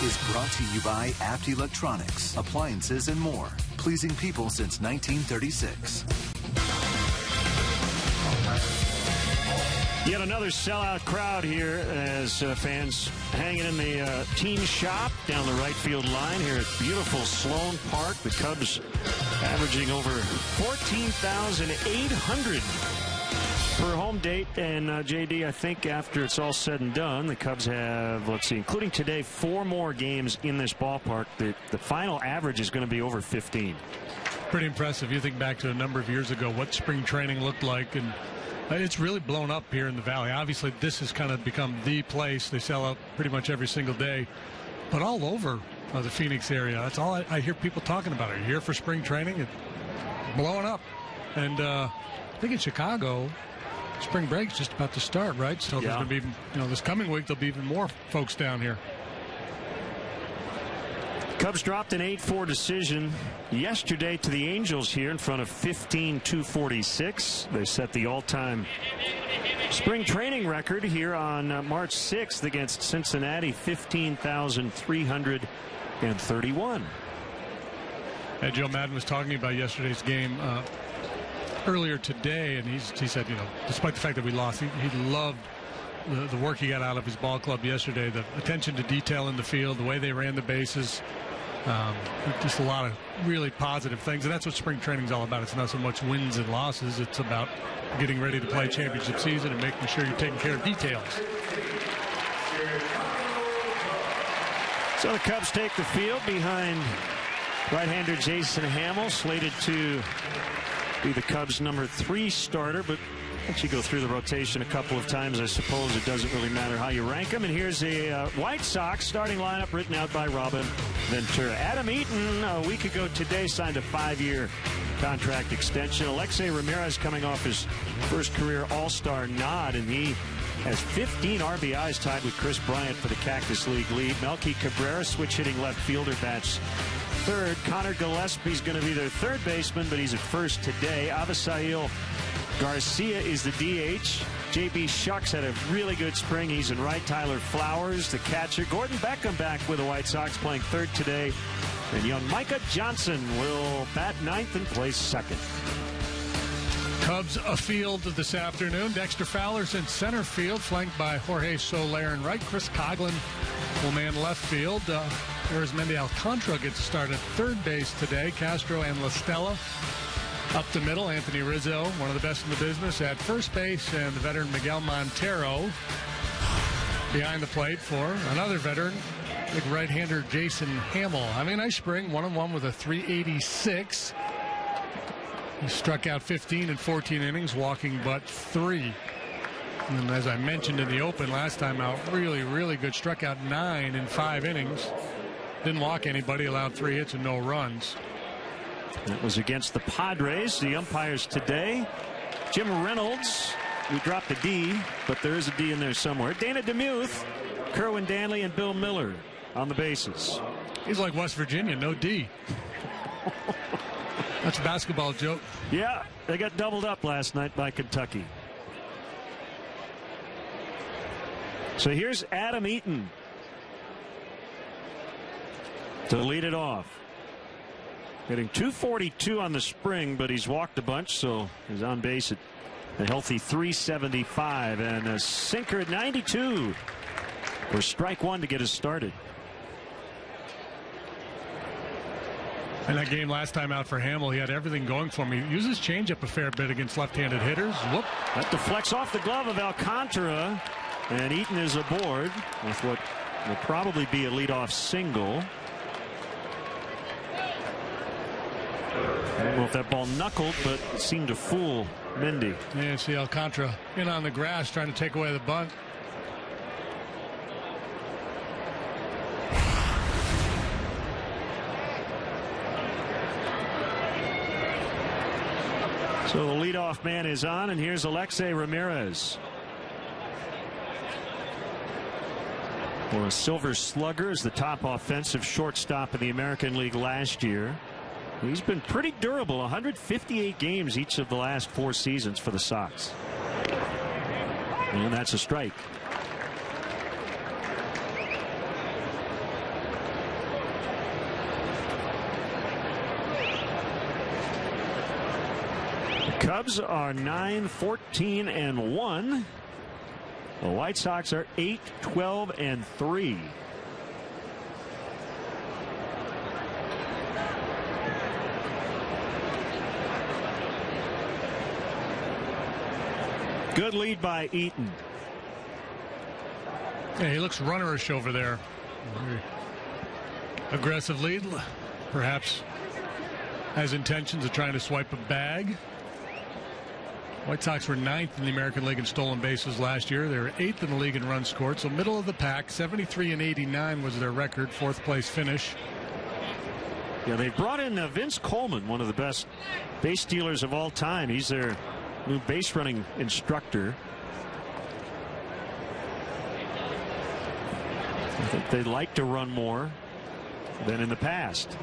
is brought to you by Apt Electronics, appliances and more. Pleasing people since 1936. Yet another sellout crowd here as fans hanging in the team shop down the right field line here at beautiful Sloan Park. The Cubs averaging over 14,800 per home date. And JD, I think after it's all said and done, the Cubs have, let's see, including today, 4 more games in this ballpark. The final average is going to be over 15. Pretty impressive. You think back to a number of years ago what spring training looked like, and it's really blown up here in the Valley. Obviously, this has kind of become the place. They sell out pretty much every single day. But all over the Phoenix area, that's all I hear people talking about. Are you here for spring training? It's blowing up. And I think in Chicago, spring break's just about to start, right? So there's going to be, this coming week, there'll be even more folks down here. Cubs dropped an 8-4 decision yesterday to the Angels here in front of 15,246. They set the all-time spring training record here on March 6th against Cincinnati, 15,331. And Joe Madden was talking about yesterday's game earlier today, and he said, despite the fact that we lost, he loved the work he got out of his ball club yesterday, the attention to detail in the field, the way they ran the bases. Just a lot of really positive things, and that's what spring training is all about. It's not so much wins and losses, it's about getting ready to play championship season and making sure you're taking care of details. So the Cubs take the field behind right-hander Jason Hamill, slated to be the Cubs' number 3 starter, but once you go through the rotation a couple of times, I suppose it doesn't really matter how you rank them. And here's a White Sox starting lineup written out by Robin Ventura. Adam Eaton, a week ago today, signed a 5-year contract extension. Alexei Ramirez coming off his first career All-Star nod, and he has 15 RBIs, tied with Chris Bryant for the Cactus League lead. Melky Cabrera, switch-hitting left fielder, bats third. Connor Gillespie's going to be their third baseman, but he's at first today. Avisail Garcia is the DH. J.B. Shucks had a really good spring. He's in right. Tyler Flowers, the catcher. Gordon Beckham back with the White Sox, playing third today. And young Micah Johnson will bat ninth and play second. Cubs afield this afternoon. Dexter Fowler's in center field, flanked by Jorge Solair in right. Chris Coghlan will man left field. Arizmendi Alcantara gets to start at third base today. Castro and La Stella up the middle. Anthony Rizzo, one of the best in the business, at first base, and the veteran Miguel Montero behind the plate for another veteran, big right-hander Jason Hamill. Having a nice spring, 1-1 with a 386. He struck out 15 in 14 innings, walking but 3. And as I mentioned in the open last time out, really, really good. Struck out 9 in 5 innings. Didn't walk anybody, allowed 3 hits and no runs. That was against the Padres. The umpires today, Jim Reynolds. We dropped a D, but there is a D in there somewhere. Dana DeMuth, Kerwin Danley, and Bill Miller on the bases. He's like West Virginia, no D. That's a basketball joke. Yeah, they got doubled up last night by Kentucky. So here's Adam Eaton to lead it off. Hitting .242 on the spring, but he's walked a bunch, so he's on base at a healthy .375, and a sinker at 92 for strike one to get us started. In that game last time out for Hamill, he had everything going for him. He uses changeup a fair bit against left-handed hitters. Whoop. That deflects off the glove of Alcantara, and Eaton is aboard with what will probably be a leadoff single. I don't know if that ball knuckled, but it seemed to fool Mendy. Yeah, see Alcantara in on the grass trying to take away the bunt. So the leadoff man is on, and here's Alexei Ramirez. Well, a Silver Slugger is the top offensive shortstop in the American League last year. He's been pretty durable, 158 games each of the last 4 seasons for the Sox. And that's a strike. Cubs are 9-14-1. The White Sox are 8-12-3. Good lead by Eaton. Yeah, he looks runnerish over there. Very aggressive lead. Perhaps has intentions of trying to swipe a bag. White Sox were 9th in the American League in stolen bases last year. They were 8th in the league in runs scored. So middle of the pack. 73-89 was their record. 4th place finish. Yeah, they brought in Vince Coleman, one of the best base stealers of all time. He's their new base running instructor. I think they'd like to run more than in the past.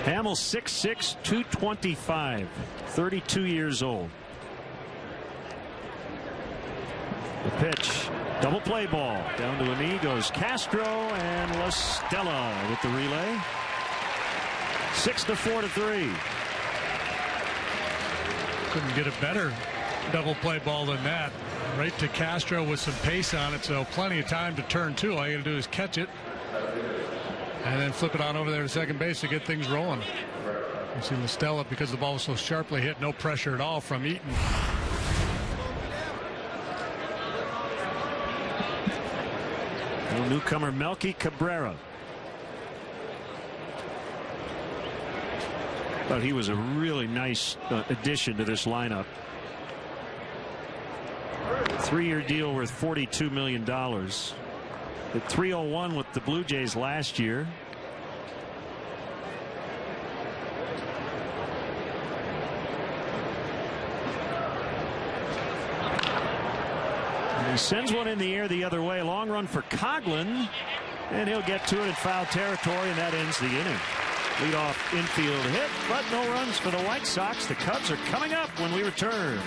Hamill 6'6", 225, 32 years old. The pitch, double play ball, down to a knee goes Castro, and La Stella with the relay. 6-4-3. Couldn't get a better double play ball than that. Right to Castro with some pace on it, so plenty of time to turn two. All you got to do is catch it and then flip it on over there to second base to get things rolling. You see La Stella, because the ball was so sharply hit, no pressure at all from Eaton. Newcomer Melky Cabrera. Thought he was a really nice addition to this lineup. 3-year deal worth $42 million. At 301 with the Blue Jays last year. And he sends one in the air the other way. Long run for Coghlan, and he'll get to it in foul territory, and that ends the inning. Leadoff infield hit, but no runs for the White Sox. The Cubs are coming up when we return.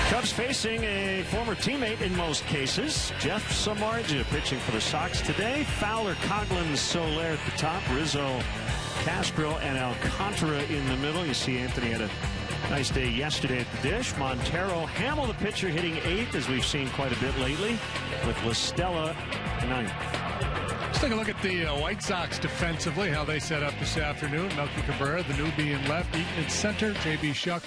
Cubs facing a former teammate in most cases. Jeff Samardzija pitching for the Sox today. Fowler, Coghlan, Solair at the top. Rizzo, Castro, and Alcantara in the middle. You see Anthony had a nice day yesterday at the dish. Montero, Hamill, the pitcher, hitting 8th, as we've seen quite a bit lately, with La Stella 9th. Let's take a look at the White Sox defensively, how they set up this afternoon. Melky Cabrera, the newbie in left, Eaton in center. J.B. Shuck,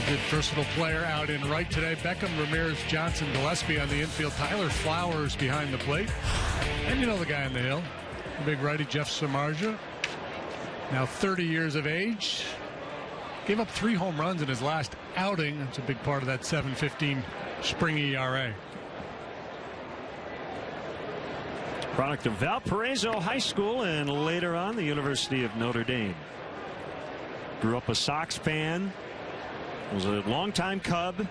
good versatile player, out in right today. Beckham, Ramirez, Johnson, Gillespie on the infield. Tyler Flowers behind the plate. And you know the guy on the hill, the big righty Jeff Samardzija, now 30 years of age. Gave up 3 home runs in his last outing. That's a big part of that 7.15 spring ERA. Product of Valparaiso High School and later on the University of Notre Dame. Grew up a Sox fan. Was a longtime Cub.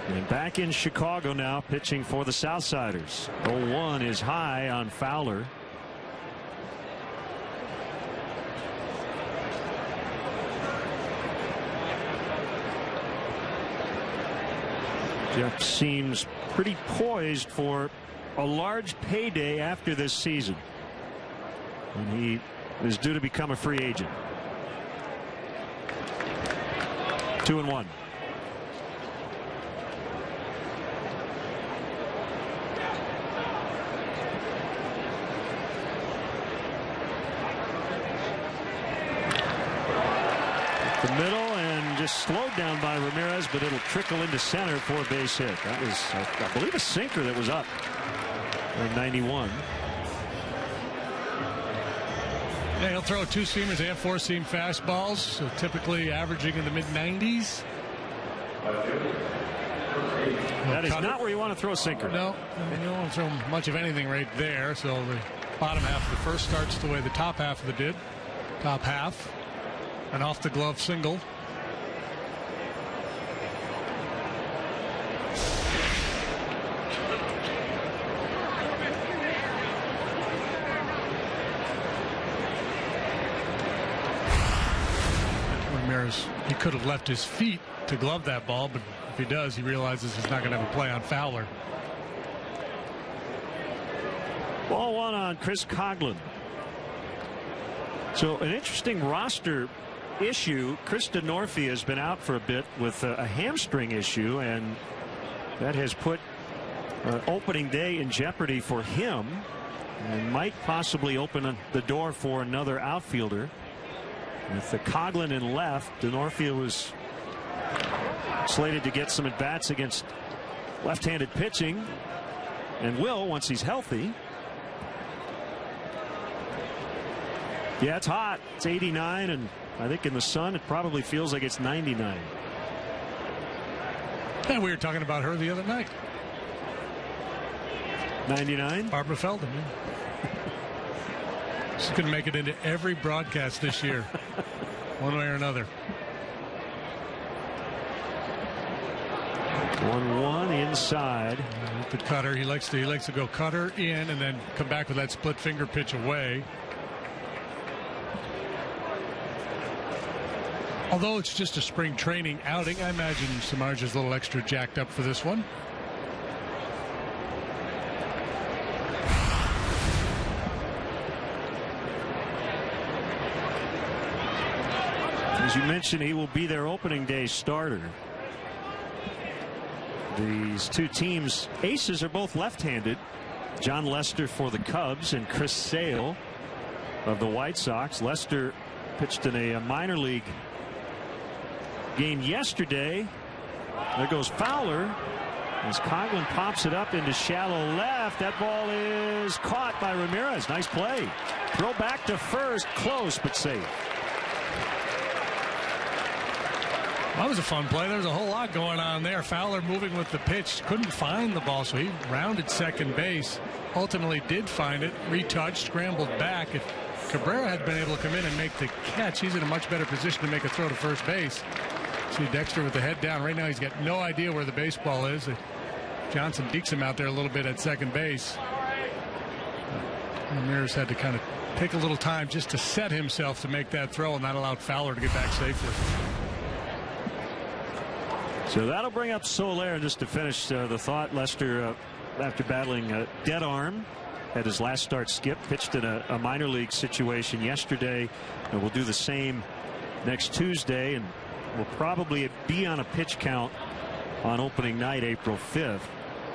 And back in Chicago now, pitching for the Southsiders. 0-1 is high on Fowler. Jeff seems pretty poised for a large payday after this season, and he is due to become a free agent. 2-1. The middle and just slowed down by Ramirez, but it'll trickle into center for a base hit. That was, I believe, a sinker that was up in 91. Yeah, he'll throw two seamers and four-seam fastballs, so typically averaging in the mid-90s. That is not where you want to throw a sinker. No, you don't want to throw much of anything right there. So the bottom half of the first starts the way the top half of it did. Top half. An off the glove single. Ramirez, he could have left his feet to glove that ball, but if he does, he realizes he's not going to have a play on Fowler. Ball one on Chris Coghlan. So an interesting roster issue. Chris Denorfia has been out for a bit with a hamstring issue, and that has put opening day in jeopardy for him and might possibly open the door for another outfielder. With the Coghlan in left, Denorfia was slated to get some at bats against left-handed pitching, and will once he's healthy. Yeah, it's hot. It's 89, and I think in the sun it probably feels like it's 99. Yeah, we were talking about her the other night. 99? Barbara Feldon. Yeah. She's going to make it into every broadcast this year, one way or another. 1-1 inside. The cutter. He likes to go cutter in and then come back with that split finger pitch away. Although it's just a spring training outing, I imagine Samardzich's a little extra jacked up for this one. As you mentioned, he will be their opening day starter. These two teams' aces are both left-handed. John Lester for the Cubs and Chris Sale of the White Sox. Lester pitched in a minor league game yesterday. There goes Fowler as Coghlan pops it up into shallow left. That ball is caught by Ramirez. Nice play. Throw back to first. Close but safe. That was a fun play. There was a whole lot going on there. Fowler moving with the pitch. Couldn't find the ball, so he rounded second base. Ultimately did find it. Retouched. Scrambled back. If Cabrera had been able to come in and make the catch, he's in a much better position to make a throw to first base. See Dexter with the head down. Right now he's got no idea where the baseball is. Johnson dekes him out there a little bit at second base. Ramirez had to kind of take a little time just to set himself to make that throw, and that allowed Fowler to get back safely. So that'll bring up Solair. And just to finish the thought, Lester, after battling a dead arm, had his last start skipped, pitched in a minor league situation yesterday, and will do the same next Tuesday, and will probably be on a pitch count on opening night, April 5th.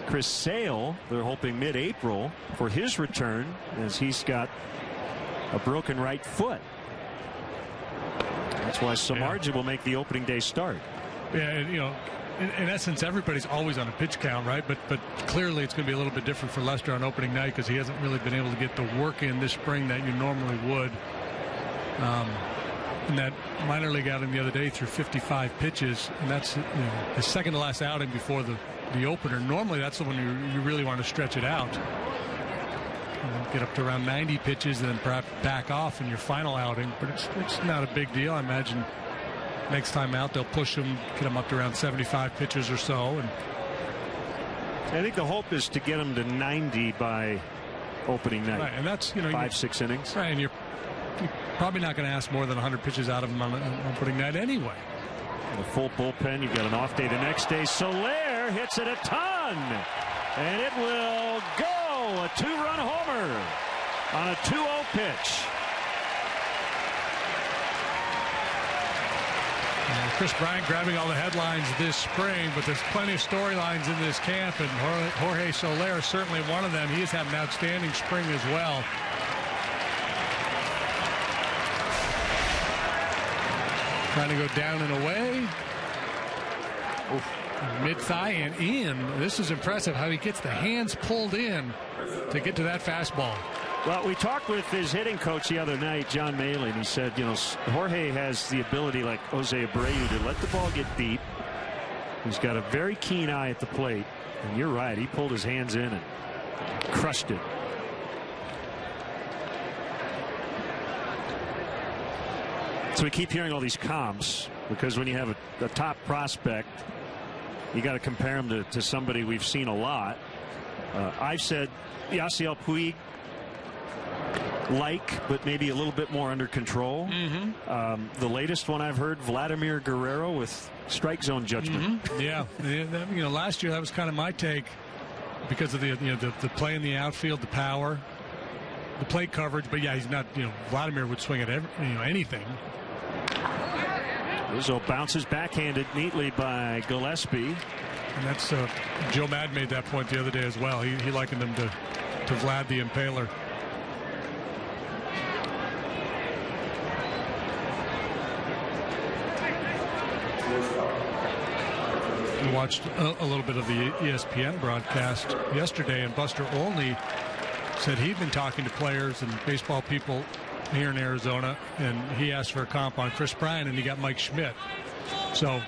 Chris Sale, they're hoping mid-April for his return, as he's got a broken right foot. That's why Samardzich will make the opening day start. Yeah, you know, in essence, everybody's always on a pitch count, right? But clearly it's going to be a little bit different for Lester on opening night because he hasn't really been able to get the work in this spring that you normally would. In that minor league outing the other day, threw 55 pitches, and that's his second to last outing before the opener. Normally that's the one you really want to stretch it out. Get up to around 90 pitches and then perhaps back off in your final outing, but it's not a big deal. I imagine next time out they'll push him, get him up to around 75 pitches or so, and I think the hope is to get him to 90 by opening night. Right, and that's 5-6 innings. Right, and you're probably not going to ask more than 100 pitches out of him on opening night anyway. A full bullpen. You've got an off day the next day. Solair hits it a ton, and it will go. A 2-run homer on a 2-0 pitch. Chris Bryant grabbing all the headlines this spring, but there's plenty of storylines in this camp, and Jorge Soler is certainly one of them. He has had an outstanding spring as well. Trying to go down and away. Mid-thigh and in. This is impressive how he gets the hands pulled in to get to that fastball. Well, we talked with his hitting coach the other night, John Maley, and he said, Jorge has the ability, like Jose Abreu, to let the ball get deep. He's got a very keen eye at the plate. And you're right, he pulled his hands in and crushed it. So we keep hearing all these comps because when you have a top prospect, you got to compare him to somebody we've seen a lot. I've said Yasiel Puig, but maybe a little bit more under control. The latest one I've heard, Vladimir Guerrero with strike zone judgment. Yeah, last year that was kind of my take because of the play in the outfield, the power, the plate coverage. But yeah, he's not. Vladimir would swing at anything. Rizzo bounces backhanded neatly by Gillespie. And that's Joe Madden made that point the other day as well. He likened him to Vlad the Impaler. We watched a little bit of the ESPN broadcast yesterday, and Buster Olney said he'd been talking to players and baseball people here in Arizona, and he asked for a comp on Chris Bryant, and he got Mike Schmidt. So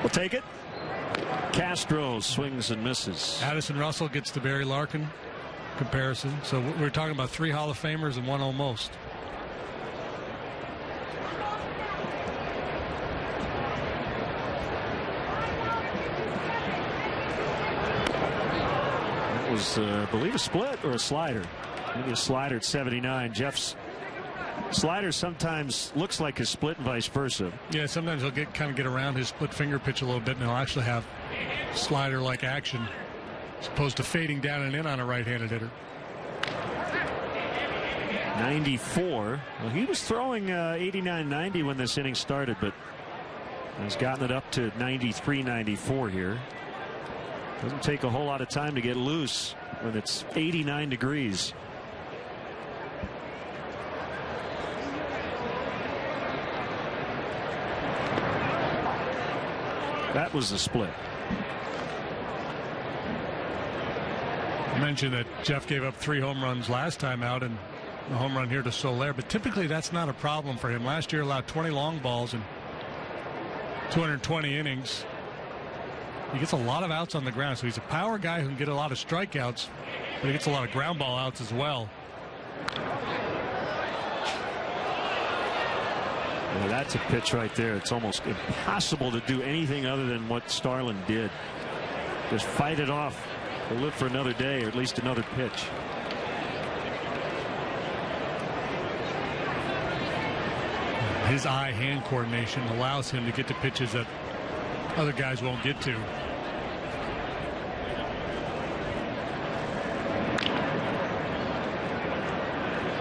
we'll take it. Castro swings and misses. Addison Russell gets the Barry Larkin comparison. So we're talking about 3 Hall of Famers and 1 almost. Was I believe a split or a slider. Maybe a slider at 79. Jeff's slider sometimes looks like his split and vice versa. Yeah, sometimes he'll kind of get around his split finger pitch a little bit, and he'll actually have slider like action as opposed to fading down and in on a right-handed hitter. 94. Well, he was throwing 89-90 when this inning started, but he's gotten it up to 93-94 here. Doesn't take a whole lot of time to get loose when it's 89 degrees. That was the split. I mentioned that Jeff gave up 3 home runs last time out and a home run here to Solair, but typically that's not a problem for him. Last year allowed 20 long balls and 220 innings. He gets a lot of outs on the ground, so he's a power guy who can get a lot of strikeouts, but he gets a lot of ground ball outs as well. Well, that's a pitch right there. It's almost impossible to do anything other than what Starlin did. Just fight it off or live for another day, or at least another pitch. His eye-hand coordination allows him to get to pitches that other guys won't get to.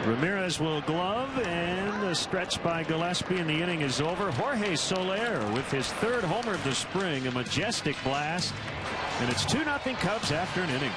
Ramirez will glove, and the stretch by Gillespie, and the inning is over. Jorge Soler with his 3rd homer of the spring, a majestic blast, and it's 2-0 Cubs after an inning.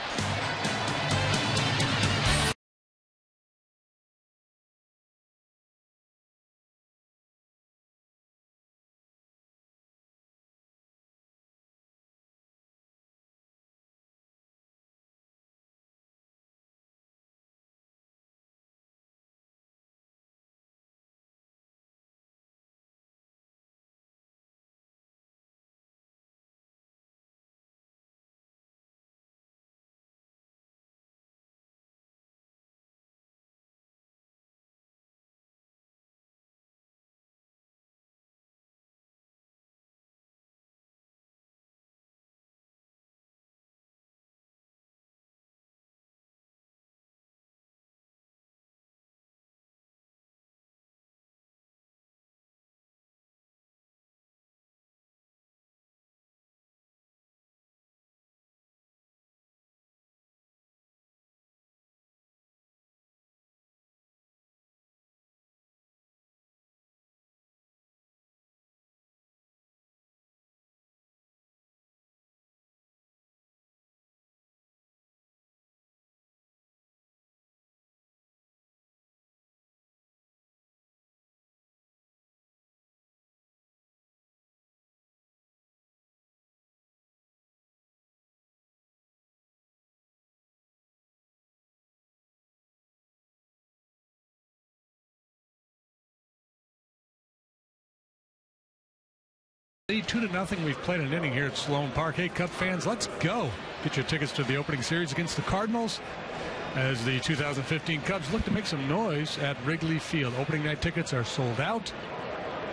Lead 2-0. We've played an inning here at Sloan Park. Hey, Cub fans, let's go. Get your tickets to the opening series against the Cardinals as the 2015 Cubs look to make some noise at Wrigley Field. Opening night tickets are sold out,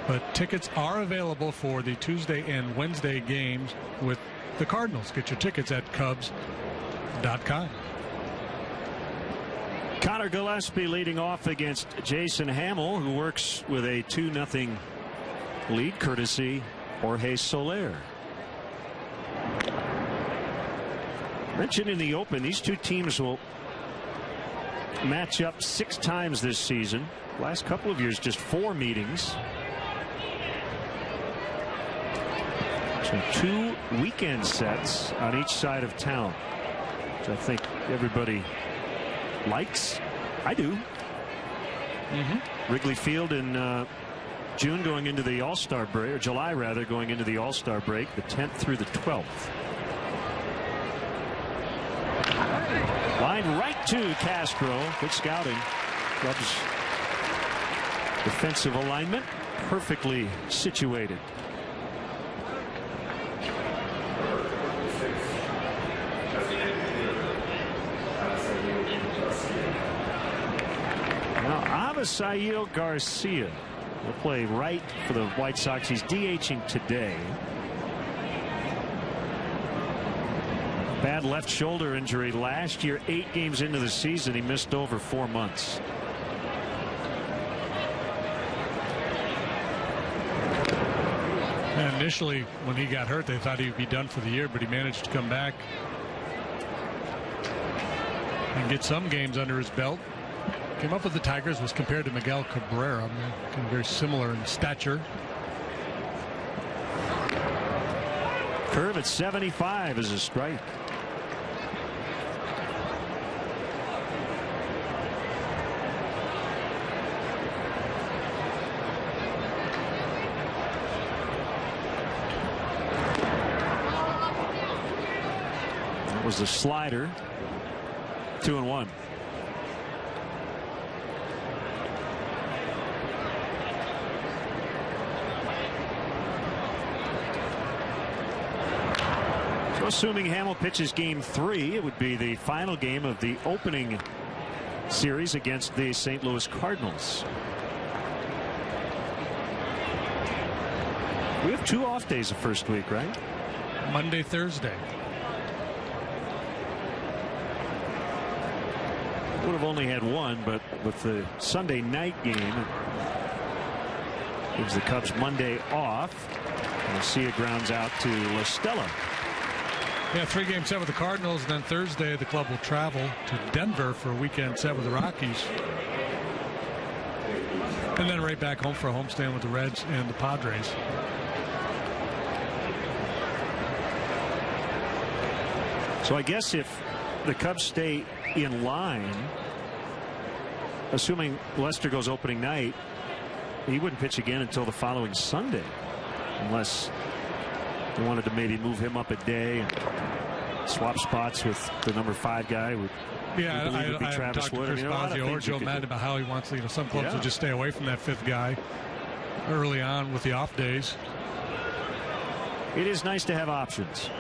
but tickets are available for the Tuesday and Wednesday games with the Cardinals. Get your tickets at Cubs.com. Connor Gillespie leading off against Jason Hamill, who works with a 2-0 lead courtesy Jorge Solair. Mentioned in the open, these two teams will match up 6 times this season. Last couple of years, just 4 meetings. So 2 weekend sets on each side of town, which I think everybody likes. I do. Wrigley Field in June going into the All-Star break, or July rather, going into the All-Star break, the 10th through the 12th. Line right to Castro. Good scouting. Cubs defensive alignment perfectly situated. Now Avisail Garcia will play right for the White Sox. He's DHing today. Bad left shoulder injury last year. 8 games into the season, he missed over 4 months. And initially, when he got hurt, they thought he would be done for the year, but he managed to come back and get some games under his belt. Came up with the Tigers, was compared to Miguel Cabrera, kind of very similar in stature. Curve at 75 is a strike. That was the slider. 2-1. Assuming Hamill pitches game 3, it would be the final game of the opening series against the St. Louis Cardinals. We have 2 off days the first week, right? Monday, Thursday. Would have only had 1, but with the Sunday night game, gives the Cubs Monday off. And Garcia grounds out to La Stella. Yeah, 3-game set with the Cardinals, and then Thursday the club will travel to Denver for a weekend set with the Rockies. And then right back home for a homestand with the Reds and the Padres. So I guess if the Cubs stay in line, assuming Lester goes opening night, he wouldn't pitch again until the following Sunday, unless they wanted to maybe move him up a day and swap spots with the number 5 guy. I talked to Chris Bosio or Joe Madden about how he wants to. Some clubs will just stay away from that 5th guy early on with the off days. It is nice to have options.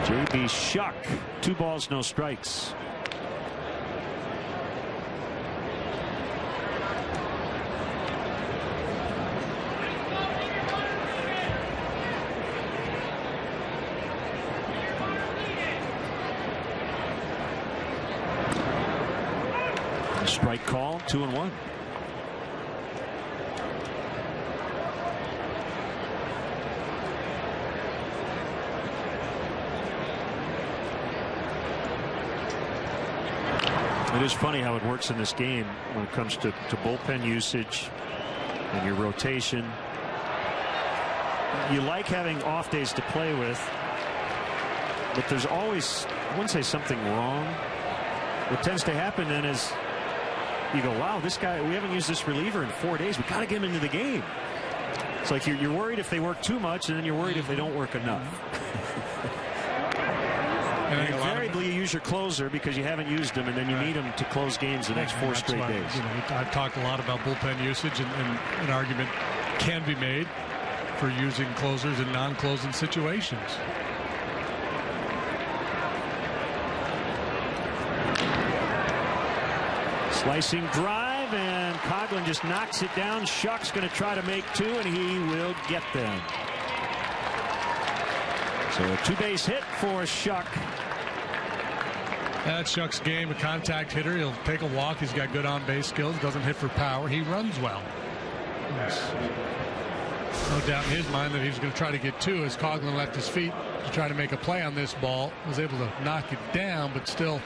J.B. Shuck, 2 balls, no strikes. Strike call, 2-1. It is funny how it works in this game when it comes to bullpen usage and your rotation. You like having off days to play with, but there's always, I wouldn't say something wrong. What tends to happen then is you go, wow, this guy, we haven't used this reliever in 4 days. We got to get him into the game. It's like you're worried if they work too much, and then you're worried if they don't work enough. And invariably you use your closer because you haven't used him, and then you need him to close games the next 4 straight days. I've talked a lot about bullpen usage, and an argument can be made for using closers in non-closing situations. Slicing drive, and Coghlan just knocks it down. Shuck's going to try to make two, and he will get them. So a two-base hit for Shuck. That's Shuck's game, a contact hitter. He'll take a walk. He's got good on-base skills. Doesn't hit for power. He runs well. Yes. No doubt in his mind that he was going to try to get two as Coghlan left his feet to try to make a play on this ball. Was able to knock it down, but still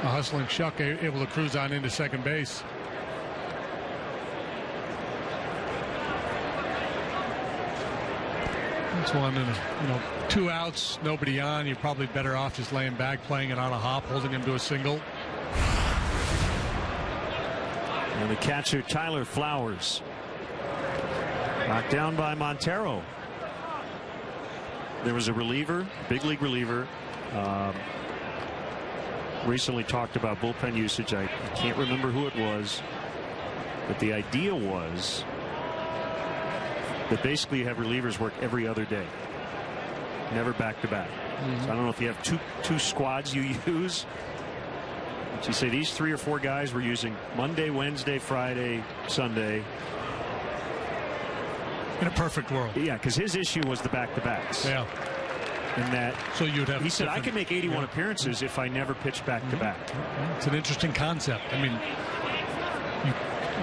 a hustling Shuck able to cruise on into second base. That's one, and 2 outs, nobody on. You're probably better off just laying back, playing it on a hop, holding him to a single. And the catcher, Tyler Flowers, knocked down by Montero. There was a reliever, big league reliever, recently talked about bullpen usage. I can't remember who it was, but the idea was that basically you have relievers work every other day, never back to back. So I don't know if you have two squads you use, but you say these 3 or 4 guys were using Monday, Wednesday, Friday, Sunday. In a perfect world. Yeah, because his issue was the back-to-backs. Yeah. And that, so you'd have. He said, I can make 81 appearances if I never pitch back-to-back. It's an interesting concept. I mean,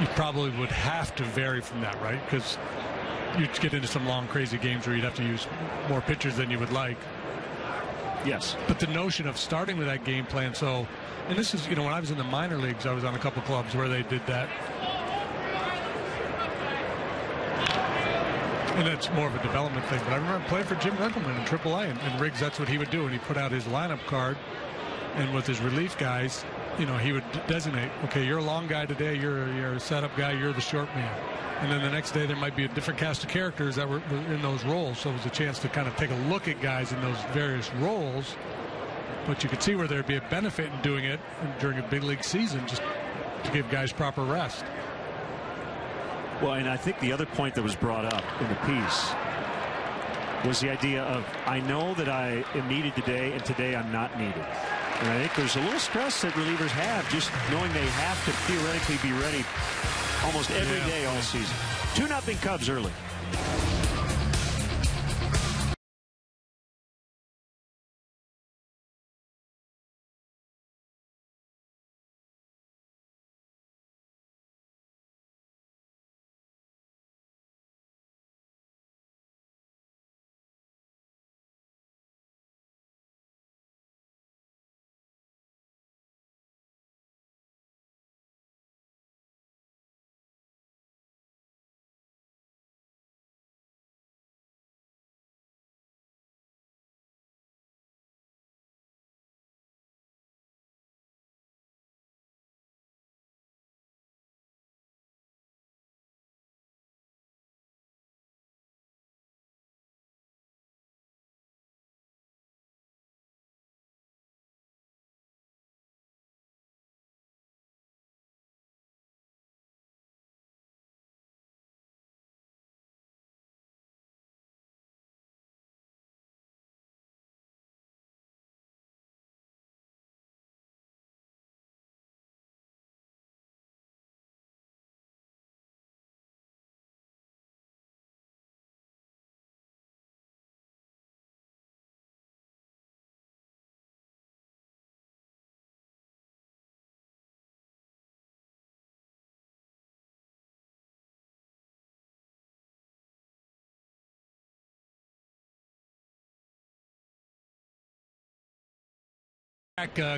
you probably would have to vary from that, right? Because you'd get into some long, crazy games where you'd have to use more pitchers than you would like. Yes. But the notion of starting with that game plan, so, and this is, when I was in the minor leagues, I was on a couple clubs where they did that. And that's more of a development thing. But I remember playing for Jim Rickleman in AAA, and Riggs, that's what he would do. And he put out his lineup card, and with his relief guys, he would designate, okay, you're a long guy today, you're a setup guy, you're the short man. And then the next day there might be a different cast of characters that were in those roles. So it was a chance to kind of take a look at guys in those various roles. But you could see where there'd be a benefit in doing it during a big league season, just to give guys proper rest. Well, and I think the other point that was brought up in the piece was the idea of, I know that I am needed today, and today I'm not needed. And I think there's a little stress that relievers have, just knowing they have to theoretically be ready almost every day all season. 2-0 Cubs early.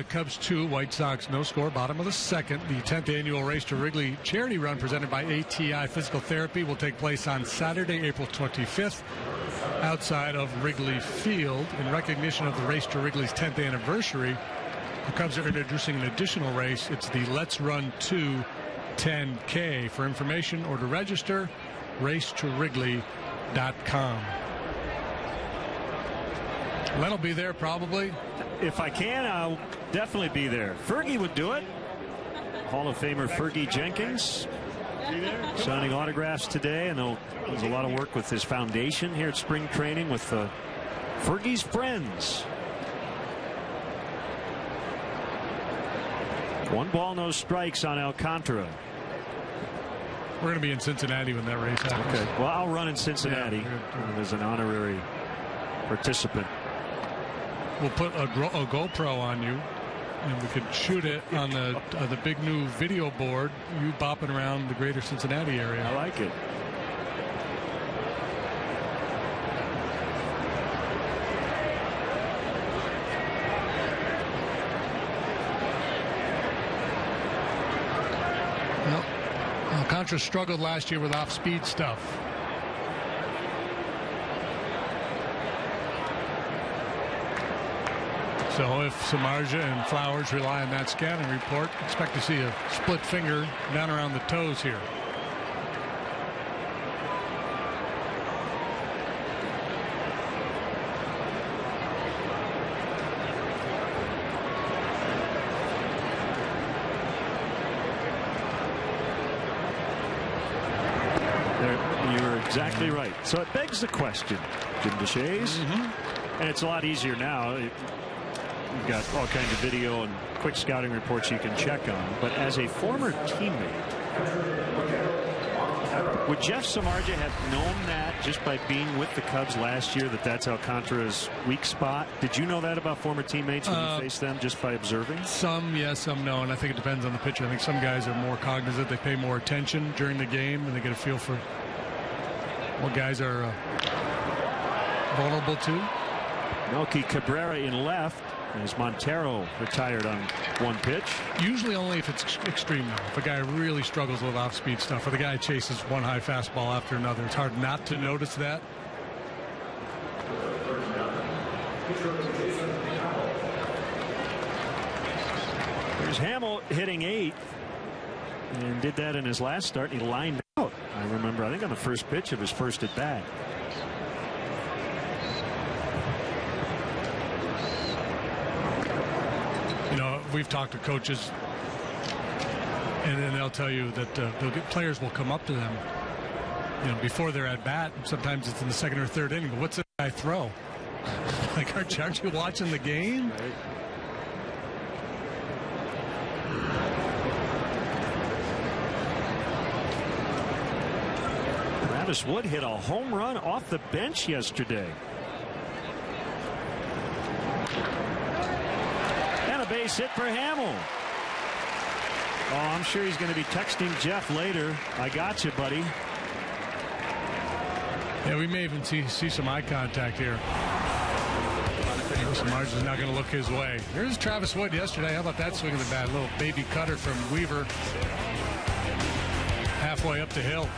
Cubs 2, White Sox no score, bottom of the second. The 10th annual Race to Wrigley charity run presented by ATI Physical Therapy will take place on Saturday, April 25th outside of Wrigley Field. In recognition of the Race to Wrigley's 10th anniversary, the Cubs are introducing an additional race. It's the Let's Run 2 10K. For information or to register, racetowrigley.com. Len'll be there probably. If I can, I'll definitely be there. Fergie would do it. Hall of Famer Fergie Jenkins. signing autographs today, and there's a lot of work with his foundation here at spring training with Fergie's Friends. 1 ball, no strikes on Alcantara. We're going to be in Cincinnati when that race happens. Okay. Well, I'll run in Cincinnati as an honorary participant. We'll put a GoPro on you, and we could shoot it on the big new video board. You bopping around the greater Cincinnati area. I like it. Alcantara struggled last year with off-speed stuff. So if Samardzija and Flowers rely on that scouting report, expect to see a split finger down around the toes here. Exactly right. So it begs the question, Jim Deshaies, and it's a lot easier now. You've got all kinds of video and quick scouting reports you can check on. But as a former teammate, would Jeff Samardzija have known that just by being with the Cubs last year, that that's Alcantara's weak spot? Did you know that about former teammates when you faced them just by observing? Some yes, some no, and I think it depends on the pitcher. I think some guys are more cognizant. They pay more attention during the game, and they get a feel for what guys are vulnerable to. Melky Cabrera in left as Montero retired on 1 pitch. Usually only if it's extreme, though. If a guy really struggles with off-speed stuff, or the guy chases one high fastball after another, it's hard not to notice that. There's Hamill hitting 8th, and did that in his last start. He lined out, I remember, I think on the first pitch of his first at bat. You know, we've talked to coaches, and then they'll tell you that players will come up to them, you know, before they're at bat. Sometimes it's in the 2nd or 3rd inning. But what's that guy throw? Like, aren't you watching the game? Right. Travis Wood hit a home run off the bench yesterday. And a base hit for Hamill. Oh, I'm sure he's going to be texting Jeff later. I got you, buddy. Yeah, we may even see some eye contact here. Samardzija's not going to look his way. Here's Travis Wood yesterday. How about that swing of the bat? A little baby cutter from Weaver. Halfway up the hill.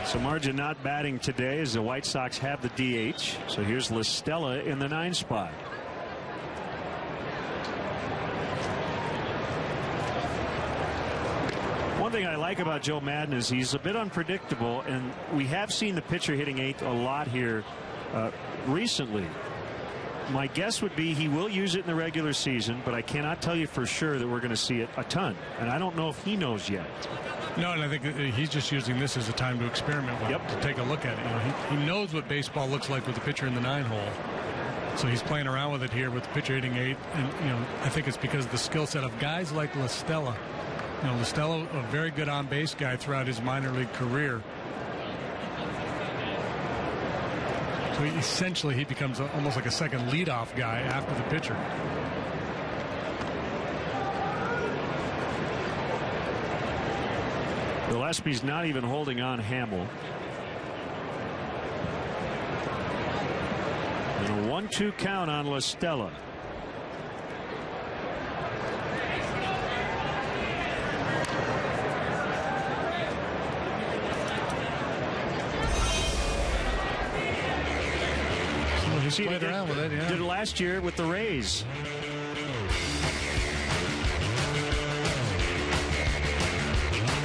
Samardzija not batting today as the White Sox have the DH. So here's La Stella in the 9 spot. One thing I like about Joe Madden is he's a bit unpredictable, and we have seen the pitcher hitting 8th a lot here recently. My guess would be he will use it in the regular season, but I cannot tell you for sure that we're going to see it a ton, and I don't know if he knows yet. No, and I think he's just using this as a time to experiment with, to take a look at it. You know, he knows what baseball looks like with the pitcher in the 9-hole. So he's playing around with it here with the pitcher hitting 8. And, you know, I think it's because of the skill set of guys like La Stella. You know, La Stella, a very good on-base guy throughout his minor league career. So essentially he becomes almost like a second leadoff guy after the pitcher. Gillespie's not even holding on Hamill. And a 1-2 count on La Stella. He's played around with it, yeah. Did it last year with the Rays.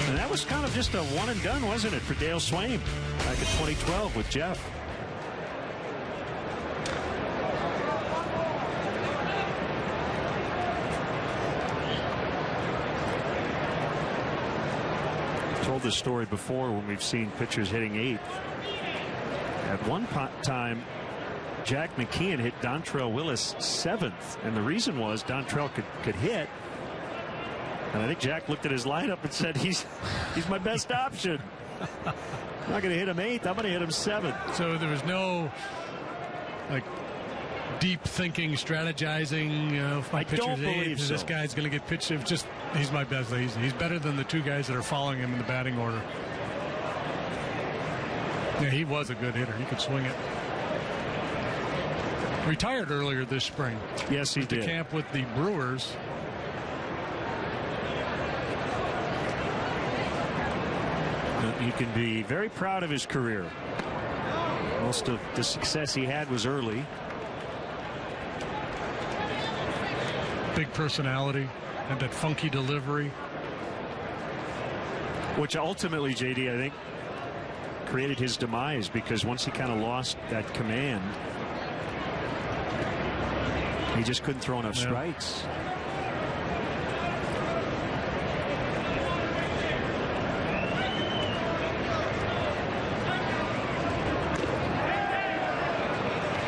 And that was kind of just a one and done, wasn't it, for Dale Swain back in 2012 with Jeff. the story before when we've seen pitchers hitting 8th. At one time, Jack McKeon hit Dontrell Willis 7th, and the reason was Dontrell could hit. And I think Jack looked at his lineup and said, he's my best option. I'm not going to hit him 8th. I'm going to hit him 7th. So there was no like deep thinking, strategizing. If my pitcher's 8th, this guy's going to get pitched. It's just he's my best. He's better than the 2 guys that are following him in the batting order. Yeah, he was a good hitter. He could swing it. Retired earlier this spring. Yes, he did. To camp with the Brewers. He can be very proud of his career. Most of the success he had was early. Big personality and that funky delivery. Which ultimately, JD, I think, created his demise, because once he kind of lost that command, he just couldn't throw enough strikes.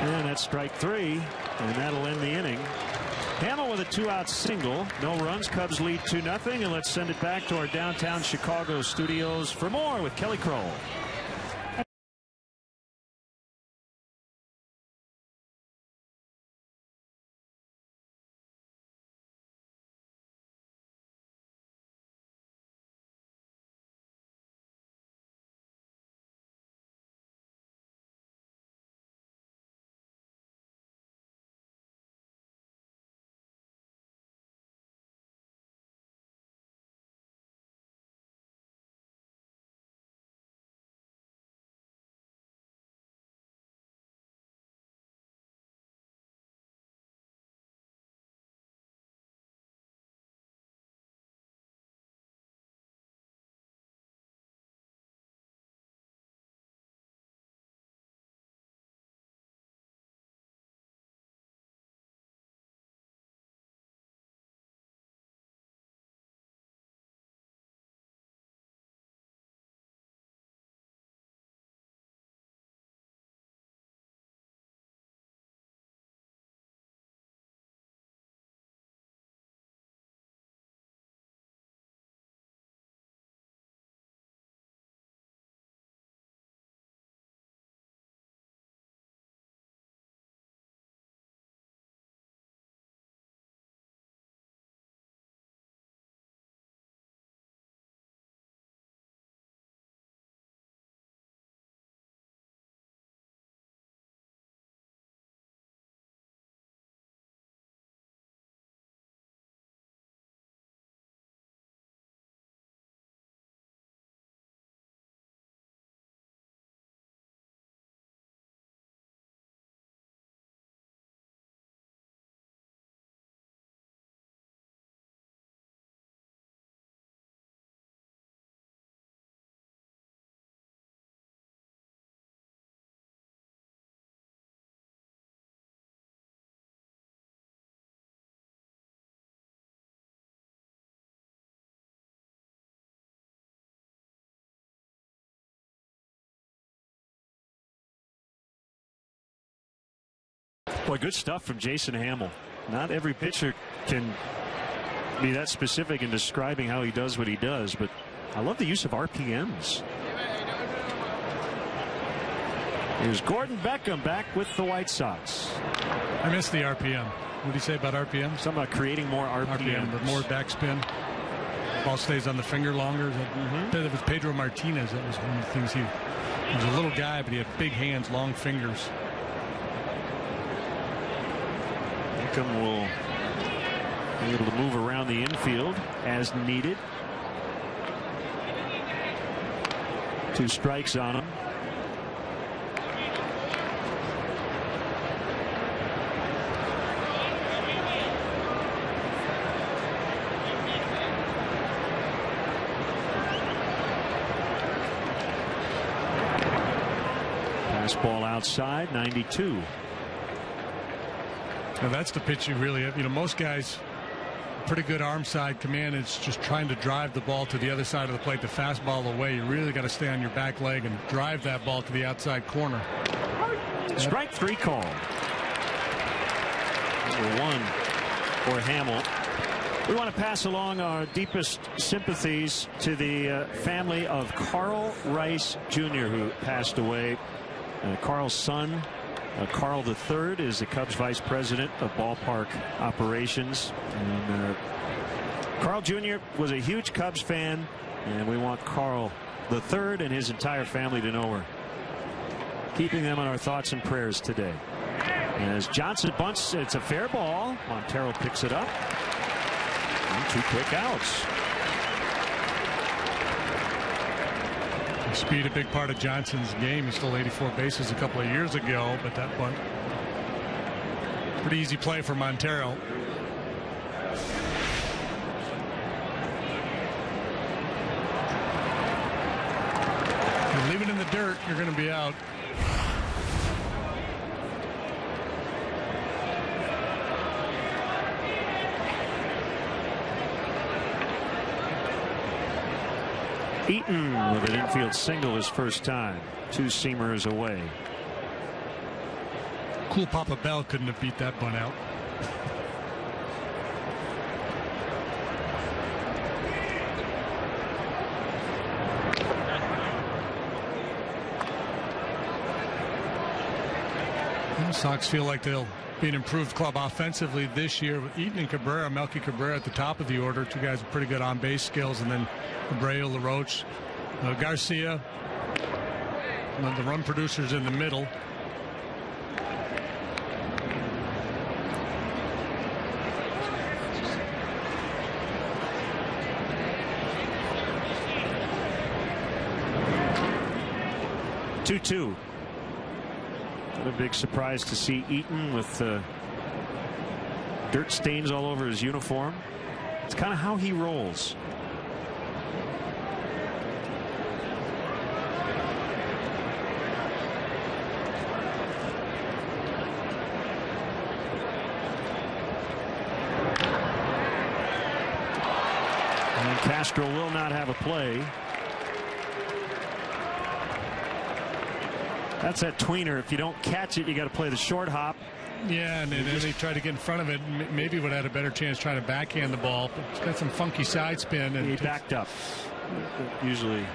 And that's strike 3, and that'll end the inning. Hamill with a 2-out single. No runs. Cubs lead 2-0. And let's send it back to our downtown Chicago studios for more with Kelly Kroll. Boy, good stuff from Jason Hamill. Not every pitcher can be that specific in describing how he does what he does, but I love the use of RPMs. Here's Gordon Beckham back with the White Sox. I missed the RPM. What did he say about RPM? Something about creating more RPM. But more backspin. Ball stays on the finger longer. That was Pedro Martinez. That was one of the things he was a little guy, but he had big hands, long fingers. Beckham will be able to move around the infield as needed. 2 strikes on him. Fastball outside, 92. Now that's the pitch you really have. You know, most guys pretty good arm side command. It's just trying to drive the ball to the other side of the plate, the fastball away. You really got to stay on your back leg and drive that ball to the outside corner. Strike 3 called. Number 1 for Hamill. We want to pass along our deepest sympathies to the family of Carl Rice Jr., who passed away. Carl's son, Carl III, is the Cubs vice president of ballpark operations. And Carl Jr. was a huge Cubs fan, and we want Carl III and his entire family to know we're keeping them in our thoughts and prayers today. As Johnson bunts, it's a fair ball. Montero picks it up. And 2 quick outs. Speed, a big part of Johnson's game. He stole 84 bases a couple of years ago, but that bunt, pretty easy play for Montero. You leave it in the dirt, you're going to be out. Eaton with an infield single his first time. 2 seamers away. Cool Papa Bell couldn't have beat that bunt out. The Sox feel like they'll be an improved club offensively this year with Eaton and Cabrera. Melky Cabrera at the top of the order. 2 guys with pretty good on-base skills, and then Abreu, LaRoche, Garcia, the run producers in the middle. Two. What a big surprise to see Eaton with dirt stains all over his uniform. It's kind of how he rolls. And Castro will not have a play. That's that tweener. If you don't catch it, you got to play the short hop. Yeah, and then they tried to get in front of it. Maybe would have had a better chance trying to backhand the ball. But it's got some funky side spin. And he backed up. Usually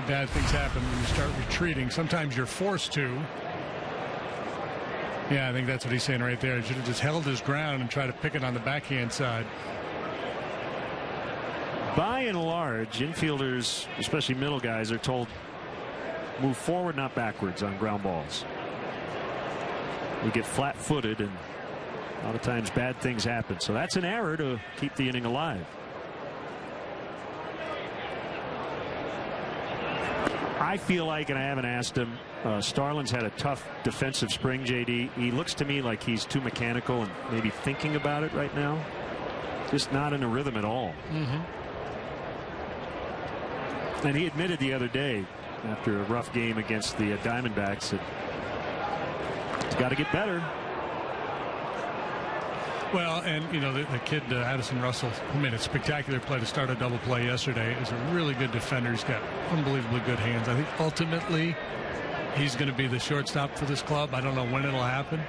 bad things happen when you start retreating. Sometimes you're forced to. Yeah, I think that's what he's saying right there. He should have just held his ground and tried to pick it on the backhand side. By and large, infielders, especially middle guys, are told move forward, not backwards on ground balls. You get flat-footed, and a lot of times bad things happen. So that's an error to keep the inning alive. I feel like, and I haven't asked him, Starlin's had a tough defensive spring, JD. He looks to me like he's too mechanical and maybe thinking about it right now. Just not in a rhythm at all. And he admitted the other day, after a rough game against the Diamondbacks, that it's got to get better. Well, and you know, the kid Addison Russell, who made a spectacular play to start a double play yesterday, is a really good defender. He's got unbelievably good hands. I think ultimately he's going to be the shortstop for this club. I don't know when it'll happen,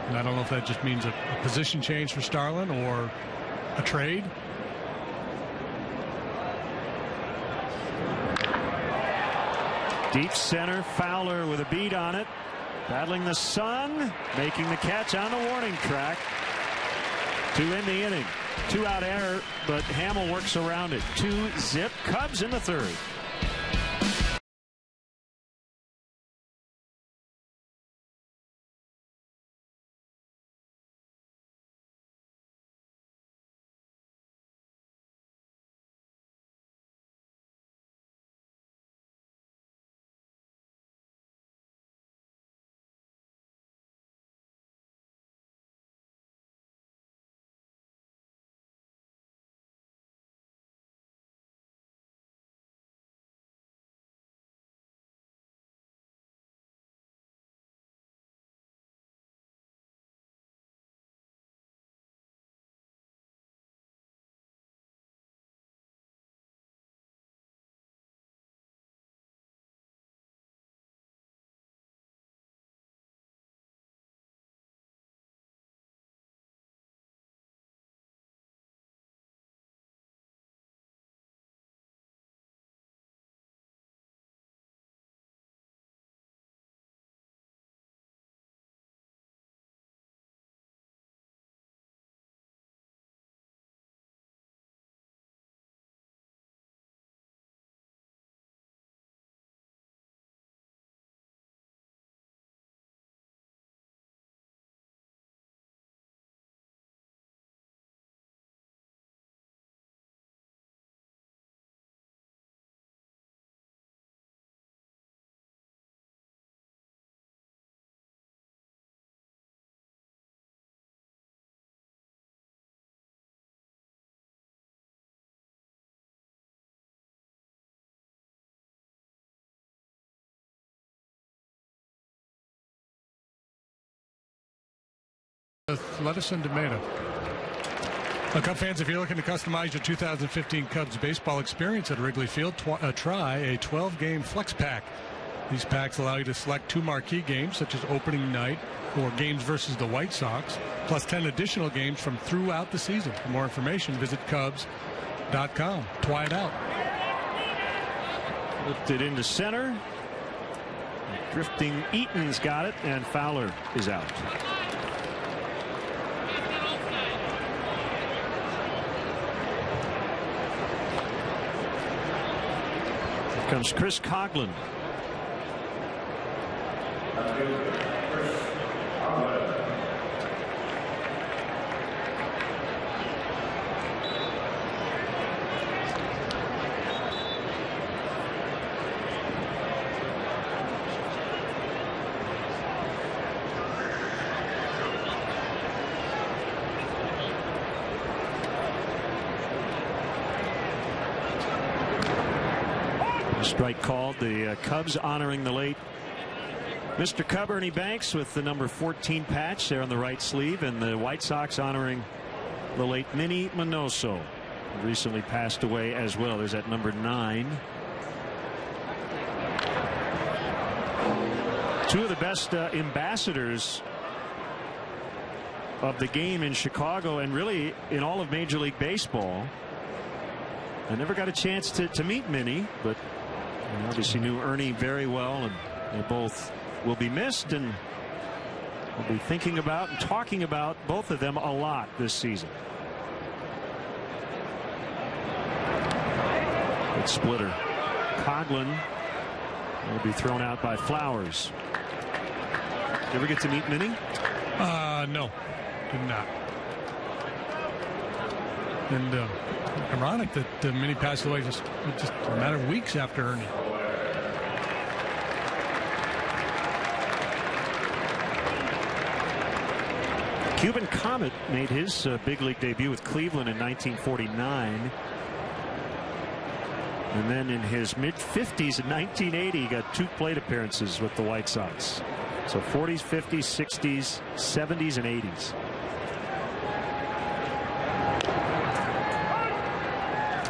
and I don't know if that just means a position change for Starlin or a trade. Deep center, Fowler with a beat on it, battling the sun, making the catch on the warning track to end the inning. 2-out error, but Hamill works around it. 2-zip Cubs in the 3rd. with lettuce and tomato. Cub fans, if you're looking to customize your 2015 Cubs baseball experience at Wrigley Field, try a 12-game flex pack. These packs allow you to select 2 marquee games, such as opening night or games versus the White Sox, plus 10 additional games from throughout the season. For more information, visit Cubs.com. Try it out. Lifted into center. Drifting Eaton's got it, and Fowler is out. Here comes Chris Coghlan. Strike called. The Cubs honoring the late Mr. Cub Ernie Banks with the number 14 patch there on the right sleeve, and the White Sox honoring the late Minnie Minoso, who recently passed away as well. There's that number 9. Two of the best ambassadors of the game in Chicago and really in all of Major League Baseball. I never got a chance to meet Minnie, but I obviously knew Ernie very well, and they both will be missed, and we'll be thinking about and talking about both of them a lot this season. Good splitter. Coghlan will be thrown out by Flowers. You ever get to meet Minnie? No, did not. And ironic that Minnie passed away just a matter of weeks after Ernie. Cuban Comet made his big league debut with Cleveland in 1949. And then in his mid-50s in 1980, he got 2 plate appearances with the White Sox. So 40s, 50s, 60s, 70s, and 80s.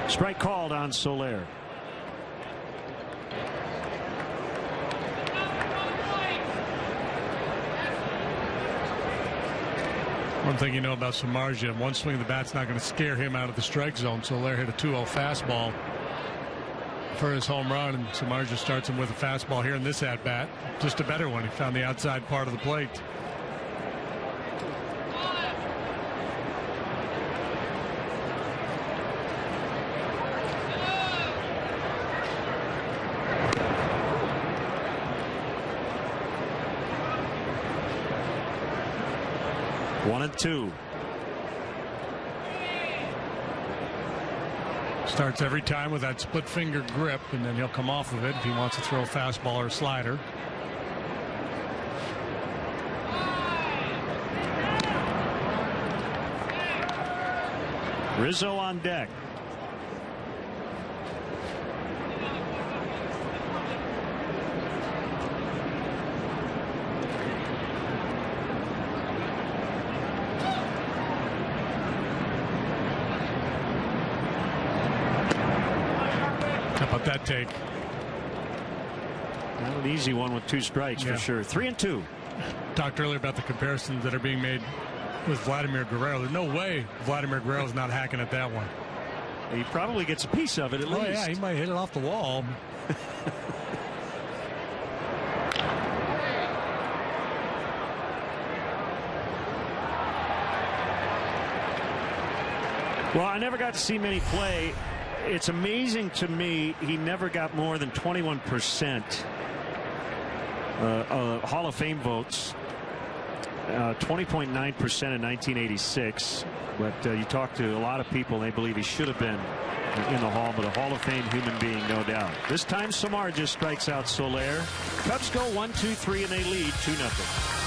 Strike called on Solair. One thing you know about Samardzija, one swing of the bat's not going to scare him out of the strike zone. Solair hit a 2-0 fastball for his home run, and Samardzija starts him with a fastball here in this at-bat. Just a better one. He found the outside part of the plate. One and two. Starts every time with that split finger grip, and then he'll come off of it if he wants to throw a fastball or a slider. Rizzo on deck. That take. Not an easy one with 2 strikes for sure. 3 and 2. Talked earlier about the comparisons that are being made with Vladimir Guerrero. There's no way Vladimir Guerrero is not hacking at that one. He probably gets a piece of it at least. Oh yeah, he might hit it off the wall. Well, I never got to see Minnie play. It's amazing to me he never got more than 21% Hall of Fame votes. 20.9% in 1986. But you talk to a lot of people, and they believe he should have been in the Hall, but a Hall of Fame human being, no doubt. This time Samardzija strikes out Solair. Cubs go 1-2-3, and they lead 2-0.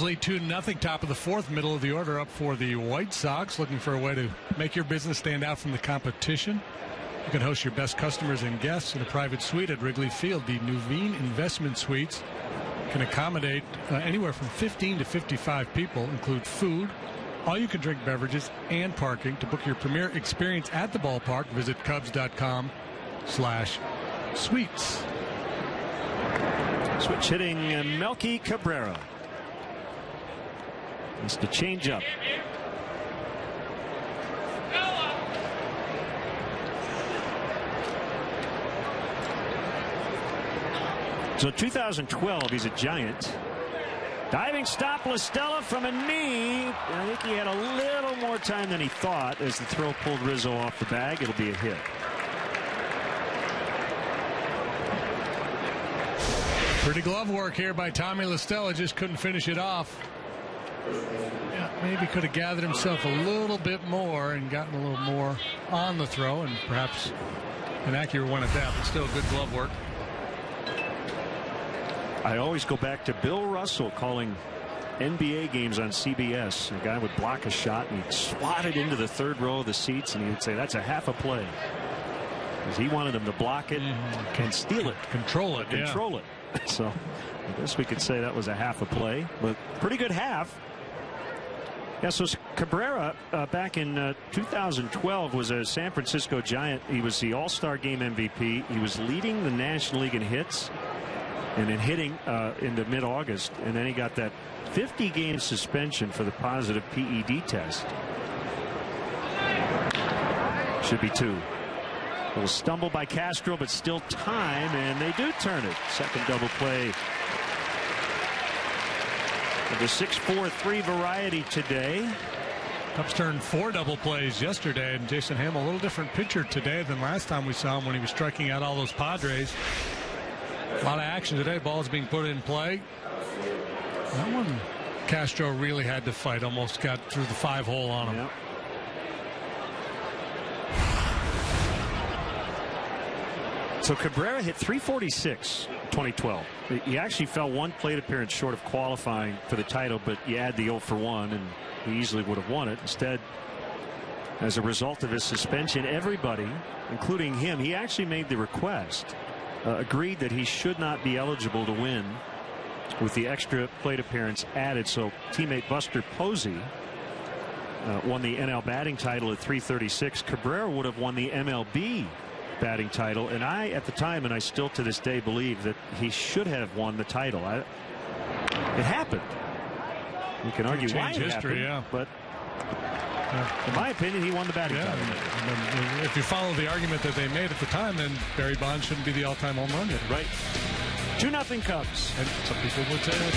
Lead 2-0, top of the fourth, middle of the order up for the White Sox. Looking for a way to make your business stand out from the competition. You can host your best customers and guests in a private suite at Wrigley Field. The Nuveen Investment Suites can accommodate anywhere from 15 to 55 people, include food, all-you-can-drink beverages, and parking. To book your premier experience at the ballpark, visit Cubs.com/suites. Switch hitting Melky Cabrera. It's the changeup. So 2012, he's a Giant. Diving stop, LaStella from a knee. I think he had a little more time than he thought as the throw pulled Rizzo off the bag. It'll be a hit. Pretty glove work here by Tommy LaStella. Just couldn't finish it off. Yeah, maybe could have gathered himself a little bit more and gotten a little more on the throw, and perhaps an accurate one at that, but still good glove work. I always go back to Bill Russell calling NBA games on CBS. A guy would block a shot and he'd swat it into the third row of the seats, and he would say that's a half a play, because he wanted him to block it and steal it, control it. So I guess we could say that was a half a play, but pretty good half. Yeah, so Cabrera back in 2012 was a San Francisco Giant. He was the All-Star Game MVP. He was leading the National League in hits and in hitting in the mid-August, and then he got that 50-game suspension for the positive PED test. Should be 2. A little stumble by Castro, but still time, and they do turn it. Second double play of the 6-4-3 variety today. Cubs turned 4 double plays yesterday, and Jason Hamill, a little different pitcher today than last time we saw him when he was striking out all those Padres. A lot of action today. Balls being put in play. That one Castro really had to fight. Almost got through the 5-hole on him. Yep. So Cabrera hit .346 2012. He actually fell one plate appearance short of qualifying for the title, but you add the 0 for 1 and he easily would have won it. Instead, as a result of his suspension, everybody, including him, he actually made the request, agreed that he should not be eligible to win with the extra plate appearance added. So teammate Buster Posey won the NL batting title at .336. Cabrera would have won the MLB batting title, and I at the time, and I still to this day believe that he should have won the title. It happened. You can argue why it happened, yeah. But in my opinion, he won the batting title. If you follow the argument that they made at the time, then Barry Bonds shouldn't be the all-time home run hitter. Right. 2-0 Cubs. And some people would say that.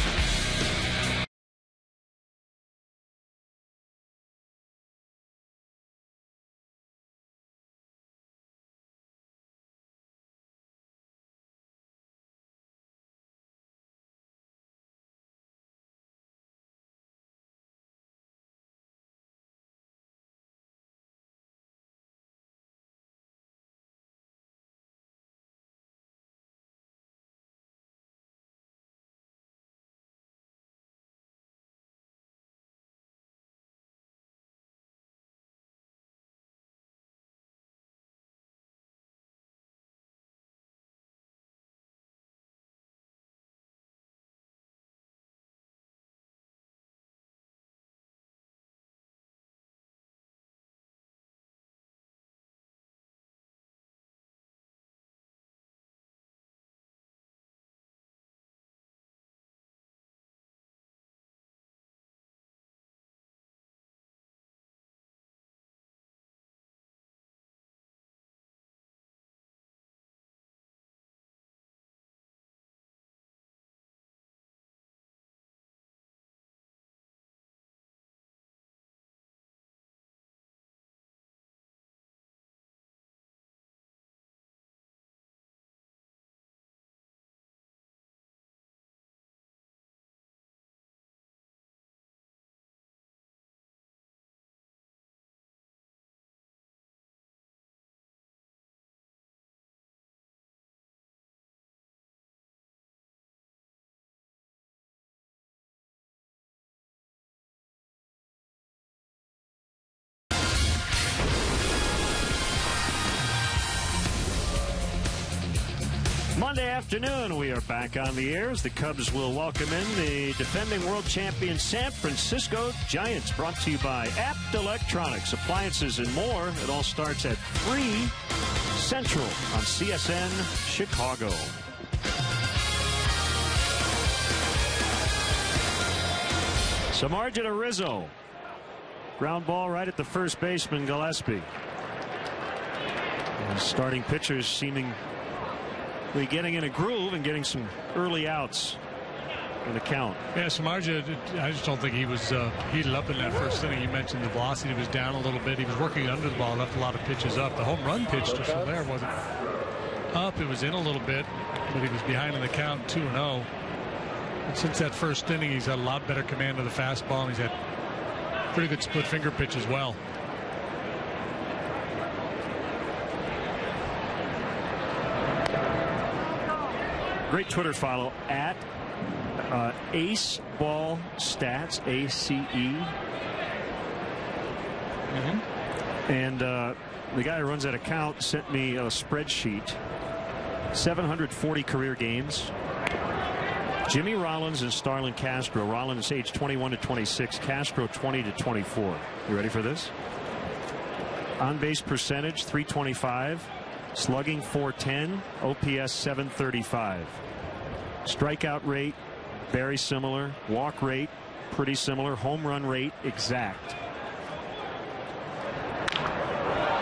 Monday afternoon, we are back on the air as the Cubs will welcome in the defending world champion San Francisco Giants. Brought to you by Apt Electronics, appliances and more. It all starts at 3 Central on CSN Chicago. Samardzija to Rizzo. Ground ball right at the first baseman, Gillespie. And starting pitchers seeming getting in a groove and getting some early outs in the count. Yeah, Samardzija, I just don't think he was heated up in that first inning. You mentioned the velocity was down a little bit. He was working under the ball, left a lot of pitches up. The home run pitch to Solair wasn't up. It was in a little bit, but he was behind in the count 2-0. And since that first inning, he's had a lot better command of the fastball, and he's had pretty good split finger pitch as well. Great Twitter follow at Ace Ball Stats, ACE. And the guy who runs that account sent me a spreadsheet. 740 career games. Jimmy Rollins and Starlin Castro. Rollins age 21 to 26. Castro 20 to 24. You ready for this? On base percentage 325. Slugging 410. OPS 735. Strikeout rate very similar. Walk rate pretty similar. Home run rate exact.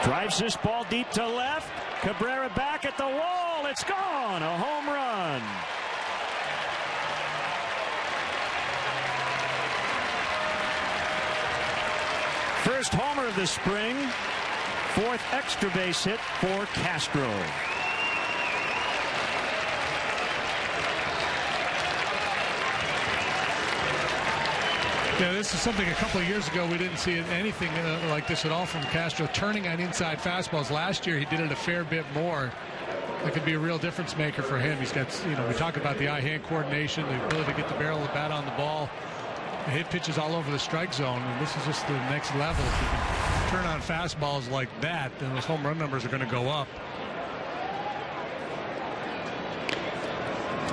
Drives this ball deep to left. Cabrera back at the wall. It's gone. A home run. First homer of the spring. Fourth extra base hit for Castro. Yeah, this is something a couple of years ago we didn't see anything like this at all from Castro. Turning on inside fastballs. Last year he did it a fair bit more. That could be a real difference maker for him. He's got, we talk about the eye-hand coordination, the ability to get the barrel of the bat on the ball. Hit pitches all over the strike zone, and this is just the next level. If you can turn on fastballs like that, then those home run numbers are going to go up.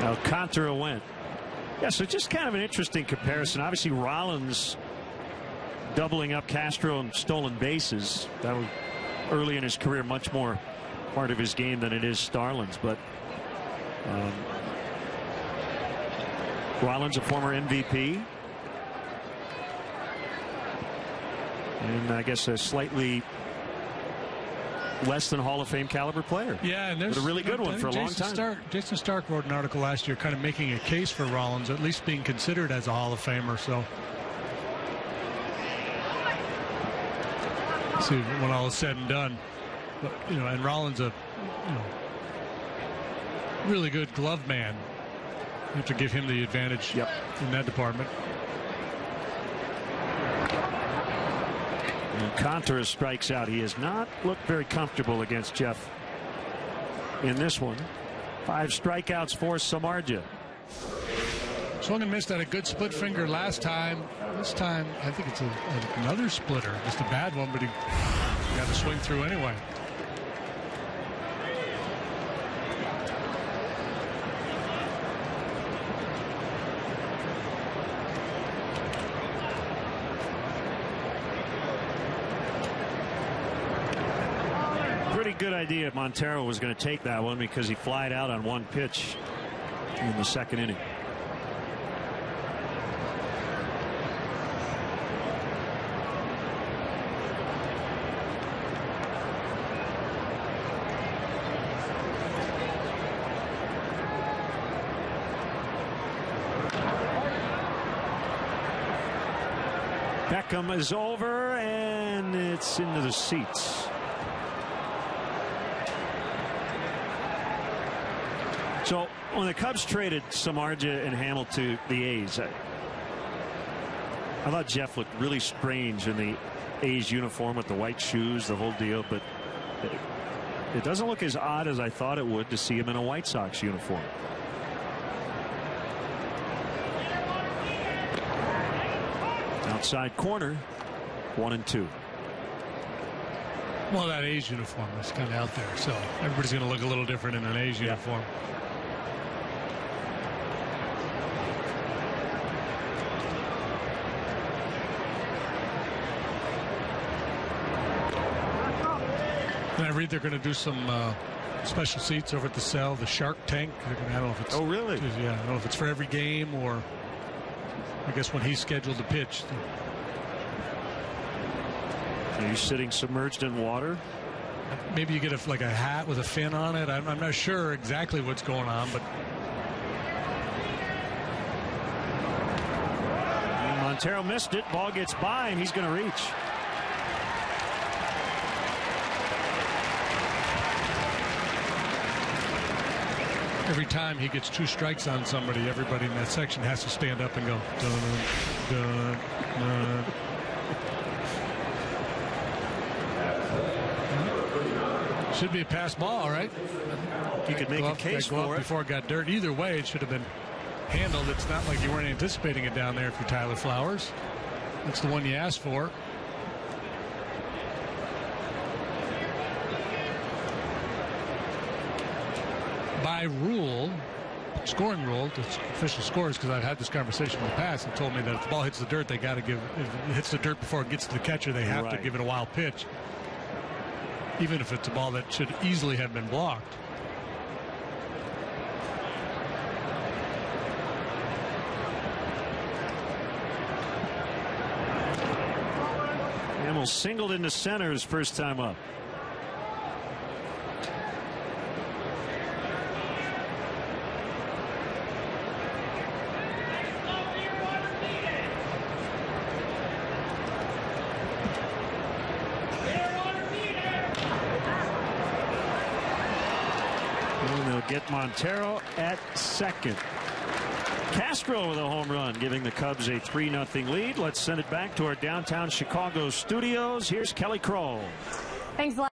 Alcantara went. Yeah, so just kind of an interesting comparison. Obviously, Rollins doubling up Castro and stolen bases. That was early in his career, much more part of his game than it is Starlin's. But Rollins, a former MVP. And I guess a slightly less than Hall of Fame caliber player. Yeah, and there's a really good one for a long time. Jason Stark wrote an article last year kind of making a case for Rollins at least being considered as a Hall of Famer. So see when all is said and done. But, and Rollins a really good glove man. You have to give him the advantage in that department. Alcantara strikes out. He has not looked very comfortable against Jeff in this one. 5 strikeouts for Samardzija. Swung and missed at a good split finger last time. This time, I think it's another splitter. Just a bad one, but he got to swing through anyway. Good idea if Montero was going to take that one because he flied out on one pitch in the second inning. Beckham is over and it's into the seats. So when the Cubs traded Samardzija and Hamel to the A's, I thought Jeff looked really strange in the A's uniform with the white shoes, the whole deal, but it doesn't look as odd as I thought it would to see him in a White Sox uniform. Outside corner, 1-2. Well, that A's uniform is kind of out there, so everybody's going to look a little different in an A's uniform. And I read they're going to do some special seats over at the cell, the Shark Tank. I don't know if it's. Oh, really? Yeah, I don't know if it's for every game or I guess when he's scheduled to pitch. Are you sitting submerged in water? Maybe you get like a hat with a fin on it. I'm not sure exactly what's going on, but. Montero missed it. Ball gets by, and he's going to reach. Every time he gets 2 strikes on somebody, everybody in that section has to stand up and go, dun, dun, dun. Should be a pass ball, right? You could make a case for it. Before it got dirt. Either way, it should have been handled. It's not like you weren't anticipating it down there if you're Tyler Flowers. That's the one you asked for. By rule, scoring rule, the official scores, because I've had this conversation in the past, and told me that if the ball hits the dirt, they got to give. If it hits the dirt before it gets to the catcher, they have to give it a wild pitch, even if it's a ball that should easily have been blocked. Hamel singled into center his first time up. Get Montero at second. Castro with a home run, giving the Cubs a 3-0 lead. Let's send it back to our downtown Chicago studios. Here's Kelly Kroll. Thanks a lot.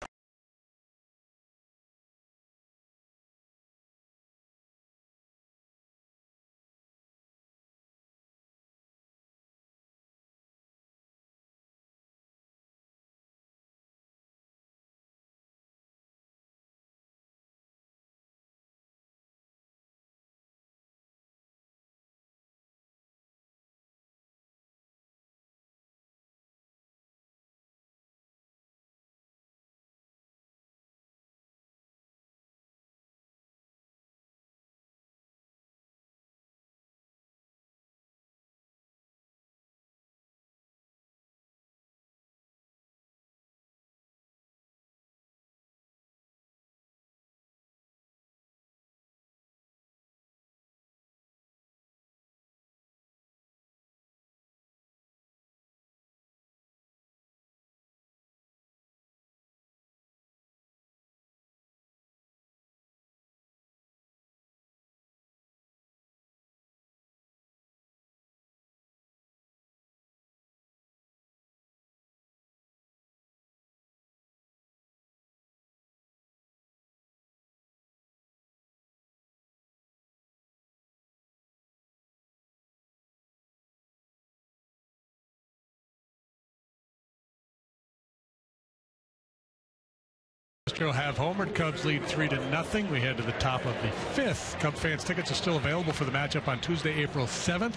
Castro have homered. Cubs lead 3-0. We head to the top of the 5th. Cub fans tickets are still available for the matchup on Tuesday, April 7th.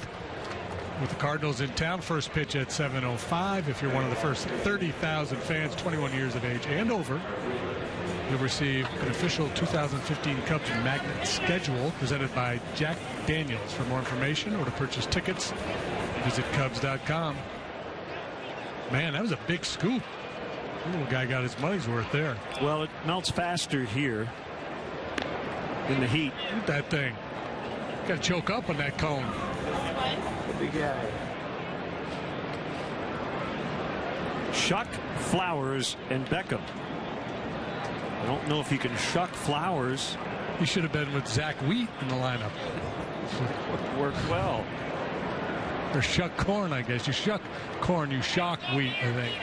With the Cardinals in town. First pitch at 7:05. If you're one of the first 30,000 fans, 21 years of age and over, you'll receive an official 2015 Cubs magnet schedule presented by Jack Daniels. For more information or to purchase tickets, visit Cubs.com. Man, that was a big scoop. The little guy got his money's worth there. Well, it melts faster here in the heat. Look at that thing. Got to choke up on that cone. Big guy. Shuck, Flowers, and Beckham. I don't know if you can shuck Flowers. He should have been with Zach Wheat in the lineup. Worked well. Or shuck corn, I guess. You shuck corn, you shock wheat, I think.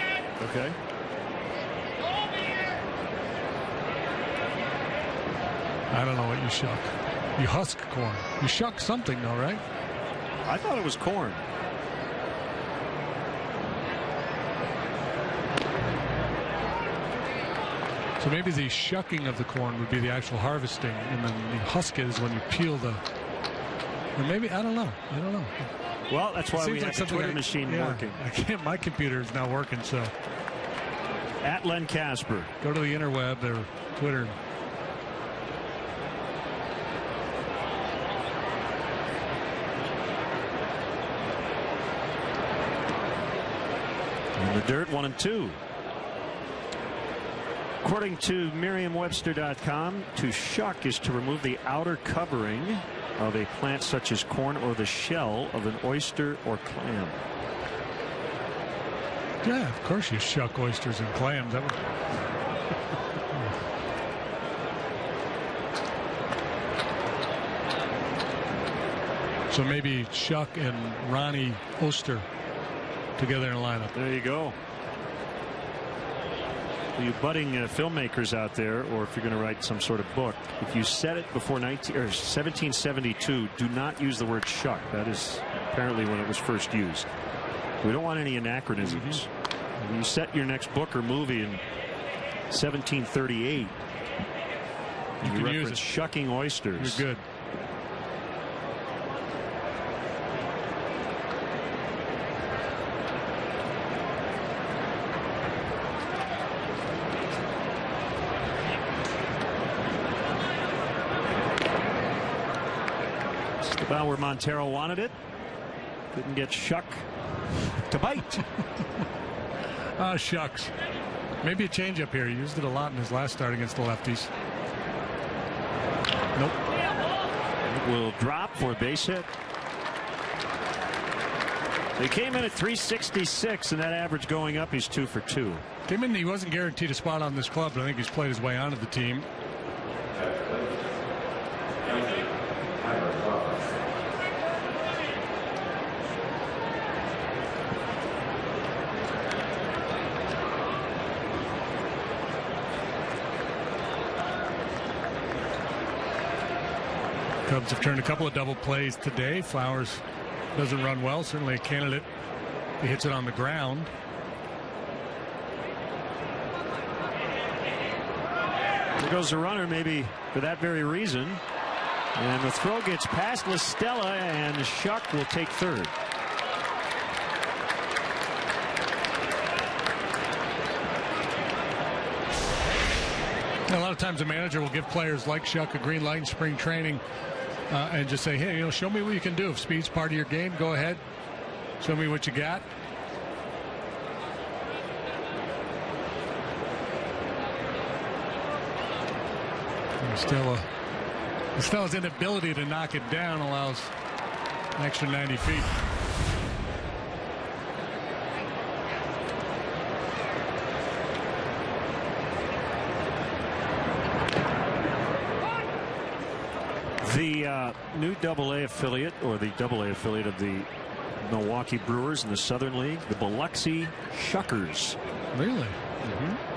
Okay. I don't know what you shuck. You husk corn. You shuck something, though, right? I thought it was corn. So maybe the shucking of the corn would be the actual harvesting, and then the husk is when you peel the. Or maybe, I don't know. I don't know. Well, that's why we have the Twitter machine working. I can't. My computer is not working, so. At Len Casper. Go to the interweb or Twitter. In the dirt, 1-2. According to Merriam-Webster.com, to shuck is to remove the outer covering of a plant such as corn or the shell of an oyster or clam. Yeah, of course you shuck oysters and clams. That would... So maybe Shuck and Ronnie Oster together in a lineup. There you go. For you budding filmmakers out there, or if you're going to write some sort of book, if you said it before 1772, do not use the word shuck. That is apparently when it was first used. We don't want any anachronisms. When you set your next book or movie in 1738, you can use it. Shucking oysters. You're good. About where Montero wanted it. Couldn't get Shuck to bite. Shucks. Maybe a changeup here. He used it a lot in his last start against the lefties. Nope. It will drop for a base hit. They came in at 366, and that average going up, he's 2 for 2. Came in, he wasn't guaranteed a spot on this club, but I think he's played his way onto the team. Cubs have turned a couple of double plays today. Flowers doesn't run well. Certainly a candidate. He hits it on the ground. There goes the runner, maybe for that very reason. And the throw gets past LaStella, and Shuck will take third. A lot of times a manager will give players like Shuck a green light in spring training and just say, hey, show me what you can do. If speed's part of your game, go ahead. Show me what you got. Stella's inability to knock it down allows an extra 90 feet. The new AA affiliate, or the AA affiliate of the Milwaukee Brewers in the Southern League, the Biloxi Shuckers. Really? Mm-hmm.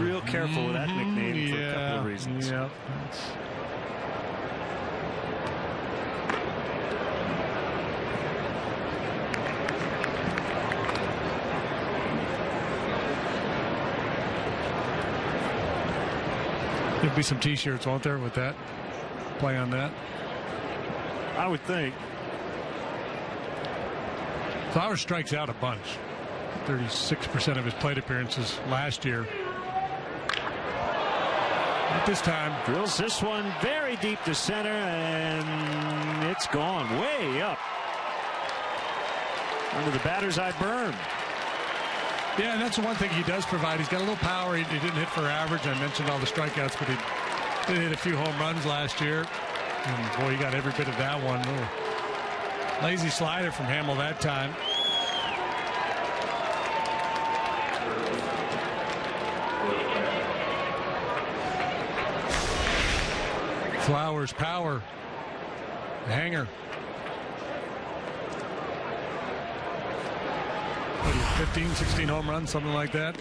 Real careful with that nickname for a couple of reasons. Yeah. There'll be some T-shirts, won't there, with that? Play on that? I would think. Flowers strikes out a bunch. 36% of his plate appearances last year. At this time, drills this one very deep to center, and it's gone way up under the batter's eye berm. Yeah, and that's the one thing he does provide. He's got a little power. He didn't hit for average. I mentioned all the strikeouts, but he did hit a few home runs last year. And boy, he got every bit of that one. Ooh. Lazy slider from Hamill that time. Flowers power. Hanger. 15, 16 home runs, something like that.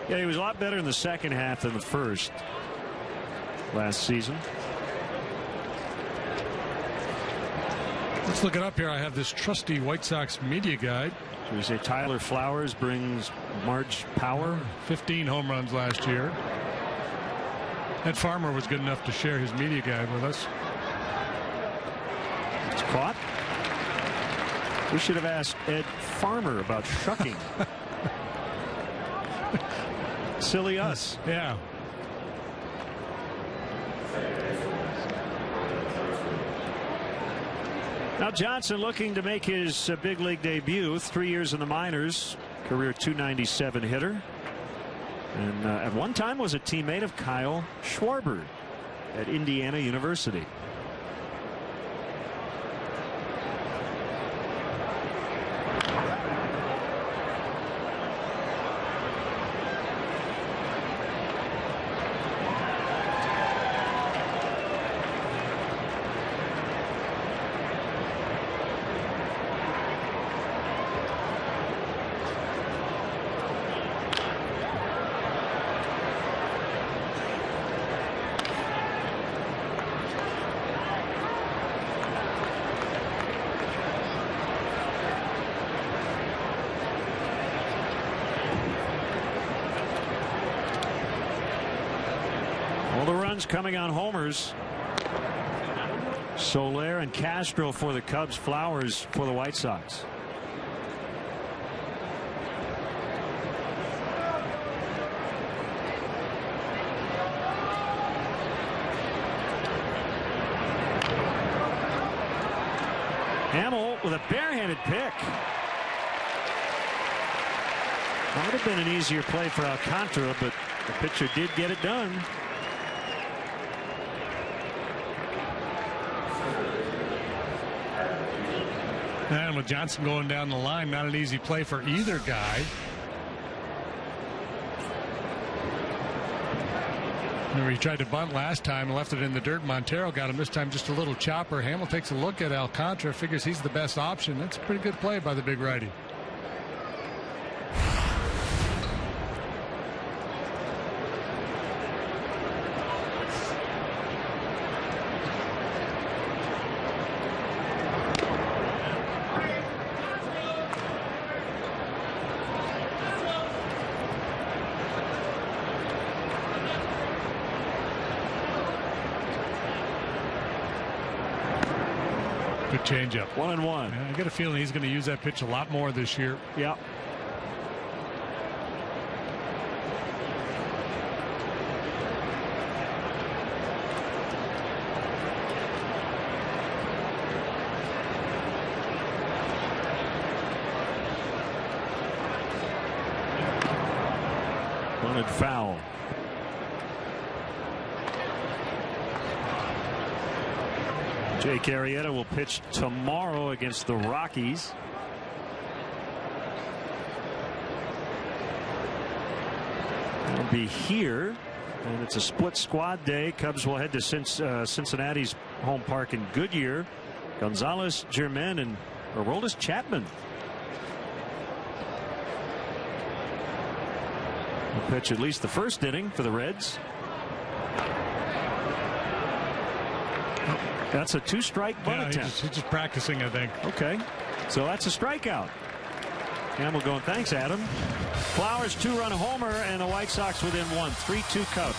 Yeah, he was a lot better in the second half than the first last season. Let's look it up here. I have this trusty White Sox media guide. So we say Tyler Flowers brings Marge power. 15 home runs last year. Ed Farmer was good enough to share his media guide with us. It's caught. We should have asked Ed Farmer about shucking. Silly us. Yeah. Now Johnson looking to make his big league debut. 3 years in the minors. Career .297 hitter. And at one time was a teammate of Kyle Schwarber at Indiana University. All the runs coming on homers. Solair and Castro for the Cubs. Flowers for the White Sox. Hamill with a barehanded pick. That would have been an easier play for Alcantara, but the pitcher did get it done. And with Johnson going down the line, not an easy play for either guy. Remember, he tried to bunt last time and left it in the dirt. Montero got him this time, just a little chopper. Hamill takes a look at Alcantara, figures he's the best option. That's a pretty good play by the big righty. Good changeup. 1-1. Yeah, I get a feeling he's going to use that pitch a lot more this year. Yeah. Wanted foul. Jake Arrieta will pitch tomorrow against the Rockies. He'll be here, and it's a split squad day. Cubs will head to Cincinnati's home park in Goodyear. Gonzalez, Germain, and Aroldis Chapman will pitch at least the first inning for the Reds. That's a two-strike bunt attempt. He's just practicing, I think. Okay, so that's a strikeout. Hamill going, thanks, Adam. Flowers 2-run homer, and the White Sox within 1. 3-2 Cubs.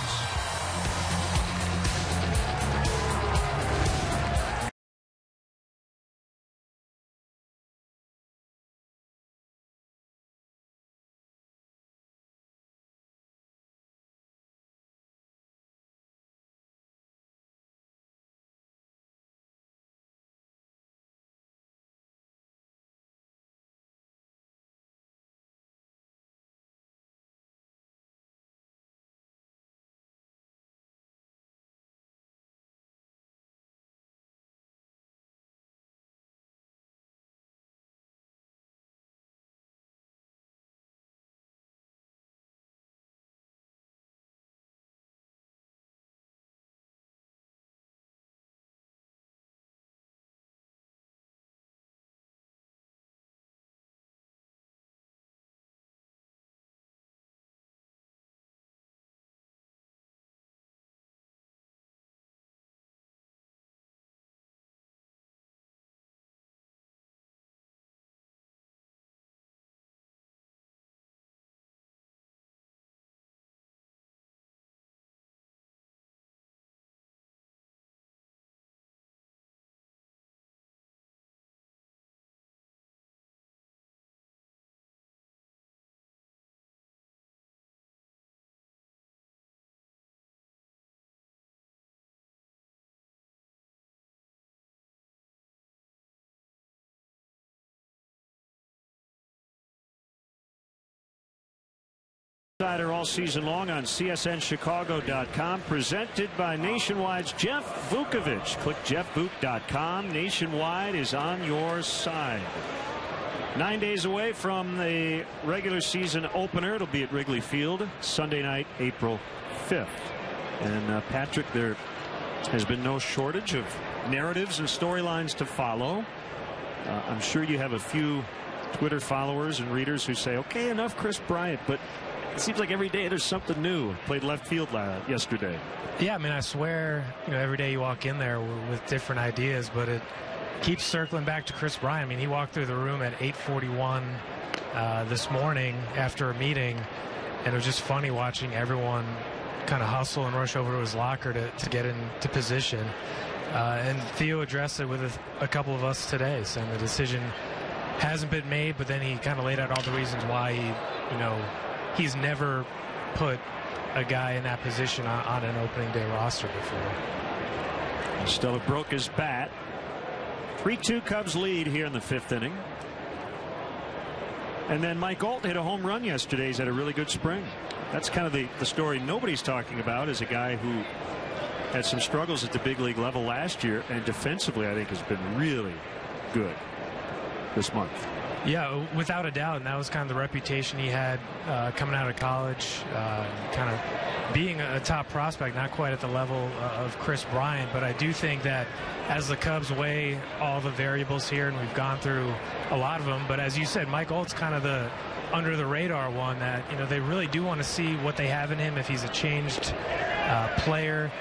Insider all season long on CSNChicago.com, presented by Nationwide's Jeff Vukovich. Click jeffvuk.com. Nationwide is on your side. 9 days away from the regular season opener. It'll be at Wrigley Field Sunday night, April 5th. And Patrick, there has been no shortage of narratives and storylines to follow. I'm sure you have a few Twitter followers and readers who say, okay, enough Chris Bryant, but it seems like every day there's something new. Played left field yesterday. Yeah, I mean, I swear, every day you walk in there with different ideas, but it keeps circling back to Chris Bryant. I mean, he walked through the room at 8:41 this morning after a meeting, and it was just funny watching everyone kind of hustle and rush over to his locker to get into position. And Theo addressed it with a couple of us today, saying the decision hasn't been made, but then he kind of laid out all the reasons why he's never put a guy in that position on an opening day roster before. Stella broke his bat. 3-2 Cubs lead here in the 5th inning. And then Mike Alt hit a home run yesterday. He's had a really good spring. That's kind of the story nobody's talking about, is a guy who had some struggles at the big league level last year, and defensively I think has been really good this month. Yeah, without a doubt, and that was kind of the reputation he had coming out of college, kind of being a top prospect, not quite at the level of Chris Bryant, but I do think that as the Cubs weigh all the variables here, and we've gone through a lot of them, but as you said, Mike Alt's kind of the under the radar one that, they really do want to see what they have in him, if he's a changed player.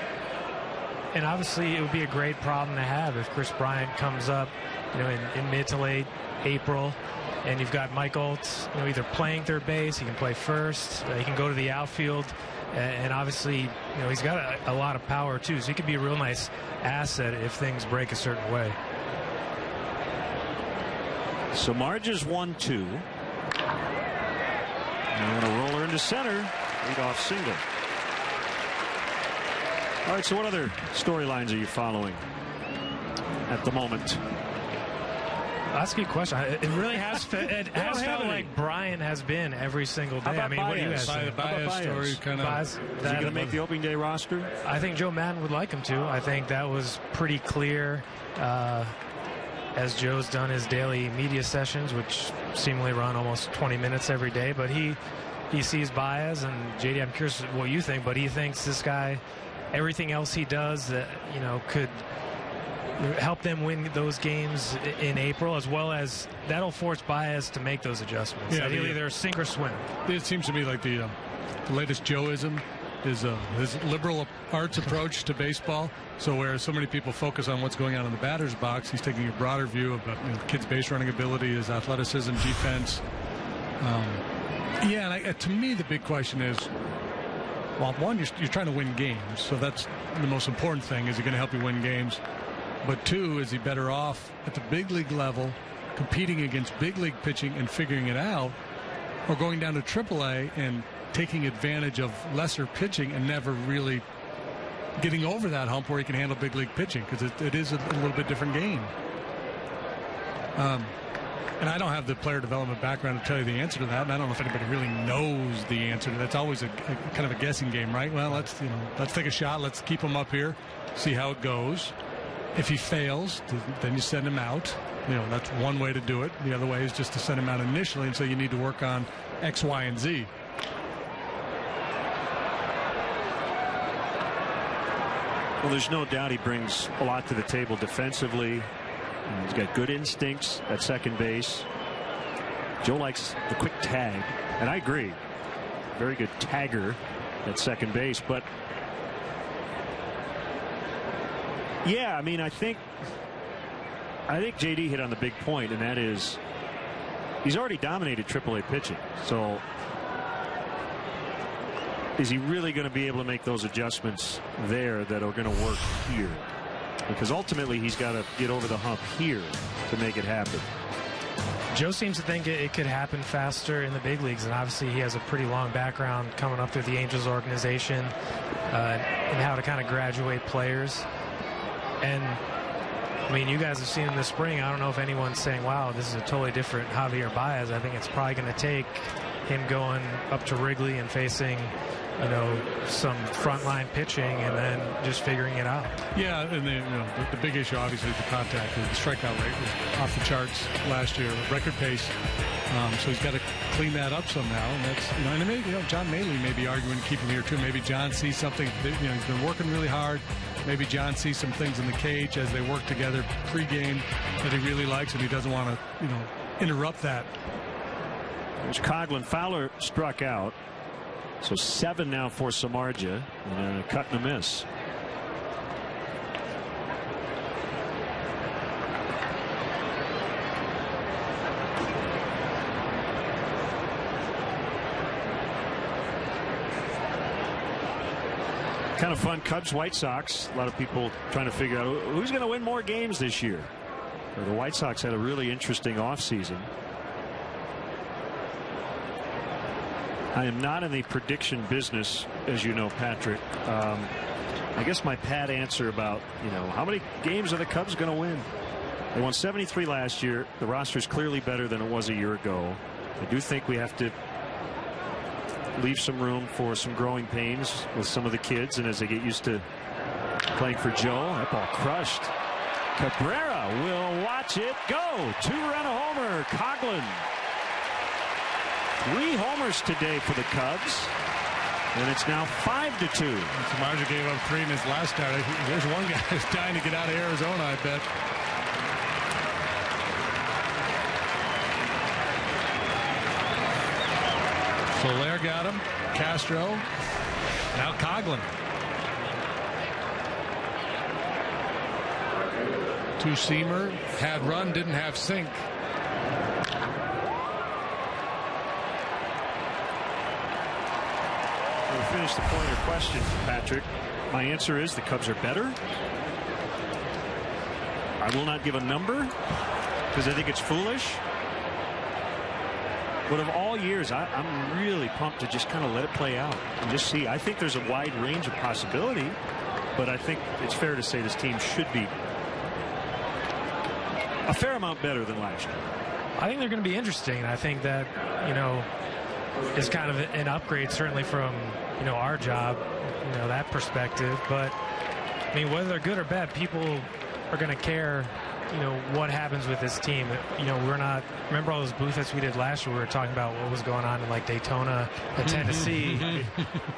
And obviously it would be a great problem to have if Chris Bryant comes up, in mid to late April, and you've got Mike Alt, either playing third base, he can play first, he can go to the outfield, and obviously, he's got a lot of power too, so he could be a real nice asset if things break a certain way. So Marge is 1-2. And a roller into center, leadoff single. All right, so what other storylines are you following at the moment? That's a good question. It really has felt like Brian has been every single day. I mean, what do you guys think? The Baez story kind of. Is he going to make the opening day roster? I think Joe Madden would like him to. I think that was pretty clear as Joe's done his daily media sessions, which seemingly run almost 20 minutes every day. But he sees Baez, and JD, I'm curious what you think, but he thinks this guy, everything else he does that could help them win those games in April, as well as that'll force Baez to make those adjustments. Yeah, ideally they're sink or swim. It seems to me like the latest Joeism is his liberal arts approach to baseball. So whereas so many people focus on what's going on in the batter's box, he's taking a broader view of the kid's base running ability, his athleticism, defense. And to me the big question is, well, one, you're trying to win games, so that's the most important thing. Is he going to help you win games? But two, is he better off at the big league level competing against big league pitching and figuring it out, or going down to AAA and taking advantage of lesser pitching and never really getting over that hump where he can handle big league pitching, because it is a little bit different game. And I don't have the player development background to tell you the answer to that, and I don't know if anybody really knows the answer to that. That's always a kind of a guessing game, right? Well, let's take a shot. Let's keep him up here, see how it goes. If he fails, then you send him out. That's one way to do it. The other way is just to send him out initially and say you need to work on X, Y, and Z. Well, there's no doubt he brings a lot to the table defensively. He's got good instincts at second base. Joe likes the quick tag, and I agree. Very good tagger at second base, but yeah, I mean, I think JD hit on the big point, and that is he's already dominated AAA pitching. So is he really going to be able to make those adjustments there that are going to work here? Because ultimately he's got to get over the hump here to make it happen. Joe seems to think it could happen faster in the big leagues, and obviously he has a pretty long background coming up through the Angels organization and how to kind of graduate players. And I mean, you guys have seen him this spring. I don't know if anyone's saying, wow, this is a totally different Javier Baez. I think it's probably going to take him going up to Wrigley and facing, you know, some frontline pitching and then just figuring it out. Yeah, and the big issue, obviously, the contact. The strikeout rate was off the charts last year, record pace. So he's got to clean that up somehow, and that's, you know, and maybe, you know, John Maley may be arguing to keep him here too. Maybe John sees something. You know, he's been working really hard. Maybe John sees some things in the cage as they work together pregame that he really likes, and he doesn't want to, you know, interrupt that. There's Coghlan. Fowler struck out. So 7 now for Samardzija, and a cut and a miss. Kind of fun. Cubs, White Sox. A lot of people trying to figure out who's going to win more games this year. The White Sox had a really interesting offseason. I am not in the prediction business, as you know, Patrick. I guess my pat answer about, you know, how many games are the Cubs going to win? They won 73 last year. The roster is clearly better than it was a year ago. I do think we have to leave some room for some growing pains with some of the kids, and as they get used to playing for Joe. That ball crushed. Cabrera will watch it go. 2-run homer. Coghlan. 3 homers today for the Cubs, and it's now 5-2. Samardzija gave up 3 in his last start. There's one guy who's dying to get out of Arizona, I bet. Solair got him. Castro. Now Coghlan. 2-seamer. Had run, didn't have sink. Finish the pointer question, Patrick. My answer is the Cubs are better. I will not give a number because I think it's foolish. But of all years, I'm really pumped to just kind of let it play out and just see. I think there's a wide range of possibility, but I think it's fair to say this team should be a fair amount better than last year. I think they're going to be interesting, and I think that, you know, is kind of an upgrade certainly from, you know, our job, you know, that perspective. But I mean, whether they're good or bad, people are going to care, you know, what happens with this team. You know, we're not, remember all those booth hits we did last year? We were talking about what was going on in like Daytona and Tennessee,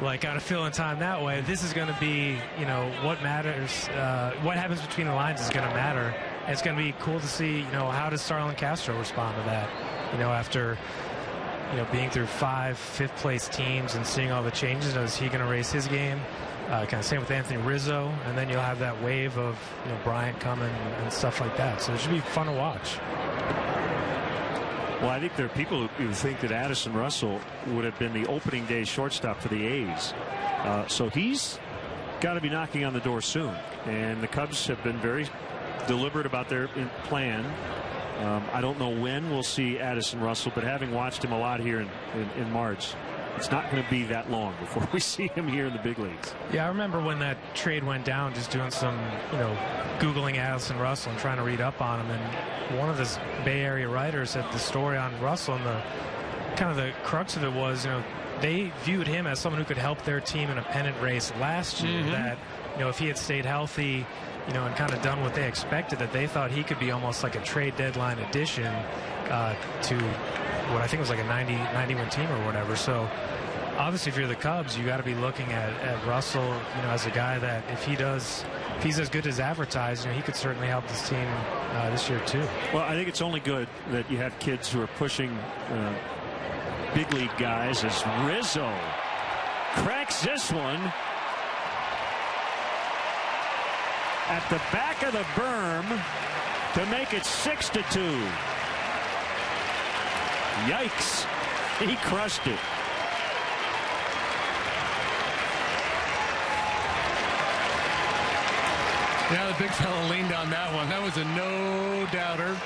like kind of filling time that way. This is going to be, you know, what matters, what happens between the lines is going to matter. And it's going to be cool to see, you know, how does Starlin Castro respond to that, you know, after, you know, being through 5 fifth-place teams and seeing all the changes. Is he going to raise his game? Kind of same with Anthony Rizzo, and then you'll have that wave of, you know, Bryant coming and stuff like that. So it should be fun to watch. Well, I think there are people who think that Addison Russell would have been the opening day shortstop for the A's. So he's got to be knocking on the door soon. And the Cubs have been very deliberate about their plan. I don't know when we'll see Addison Russell, but having watched him a lot here in March, it's not going to be that long before we see him here in the big leagues. Yeah, I remember when that trade went down, just doing some, you know, Googling Addison Russell and trying to read up on him. And one of the Bay Area writers had the story on Russell, and the kind of the crux of it was, you know, they viewed him as someone who could help their team in a pennant race last year. That, you know, if he had stayed healthy, you know, and kind of done what they expected, that they thought he could be almost like a trade deadline addition to what I think was like a 90-win team or whatever. So obviously, if you're the Cubs, you got to be looking at Russell, you know, as a guy that if he's as good as advertised, you know, he could certainly help this team this year too. Well, I think it's only good that you have kids who are pushing big league guys, as Rizzo cracks this one at the back of the berm to make it 6-2. Yikes. He crushed it. Yeah, the big fella leaned on that one. That was a no-doubter.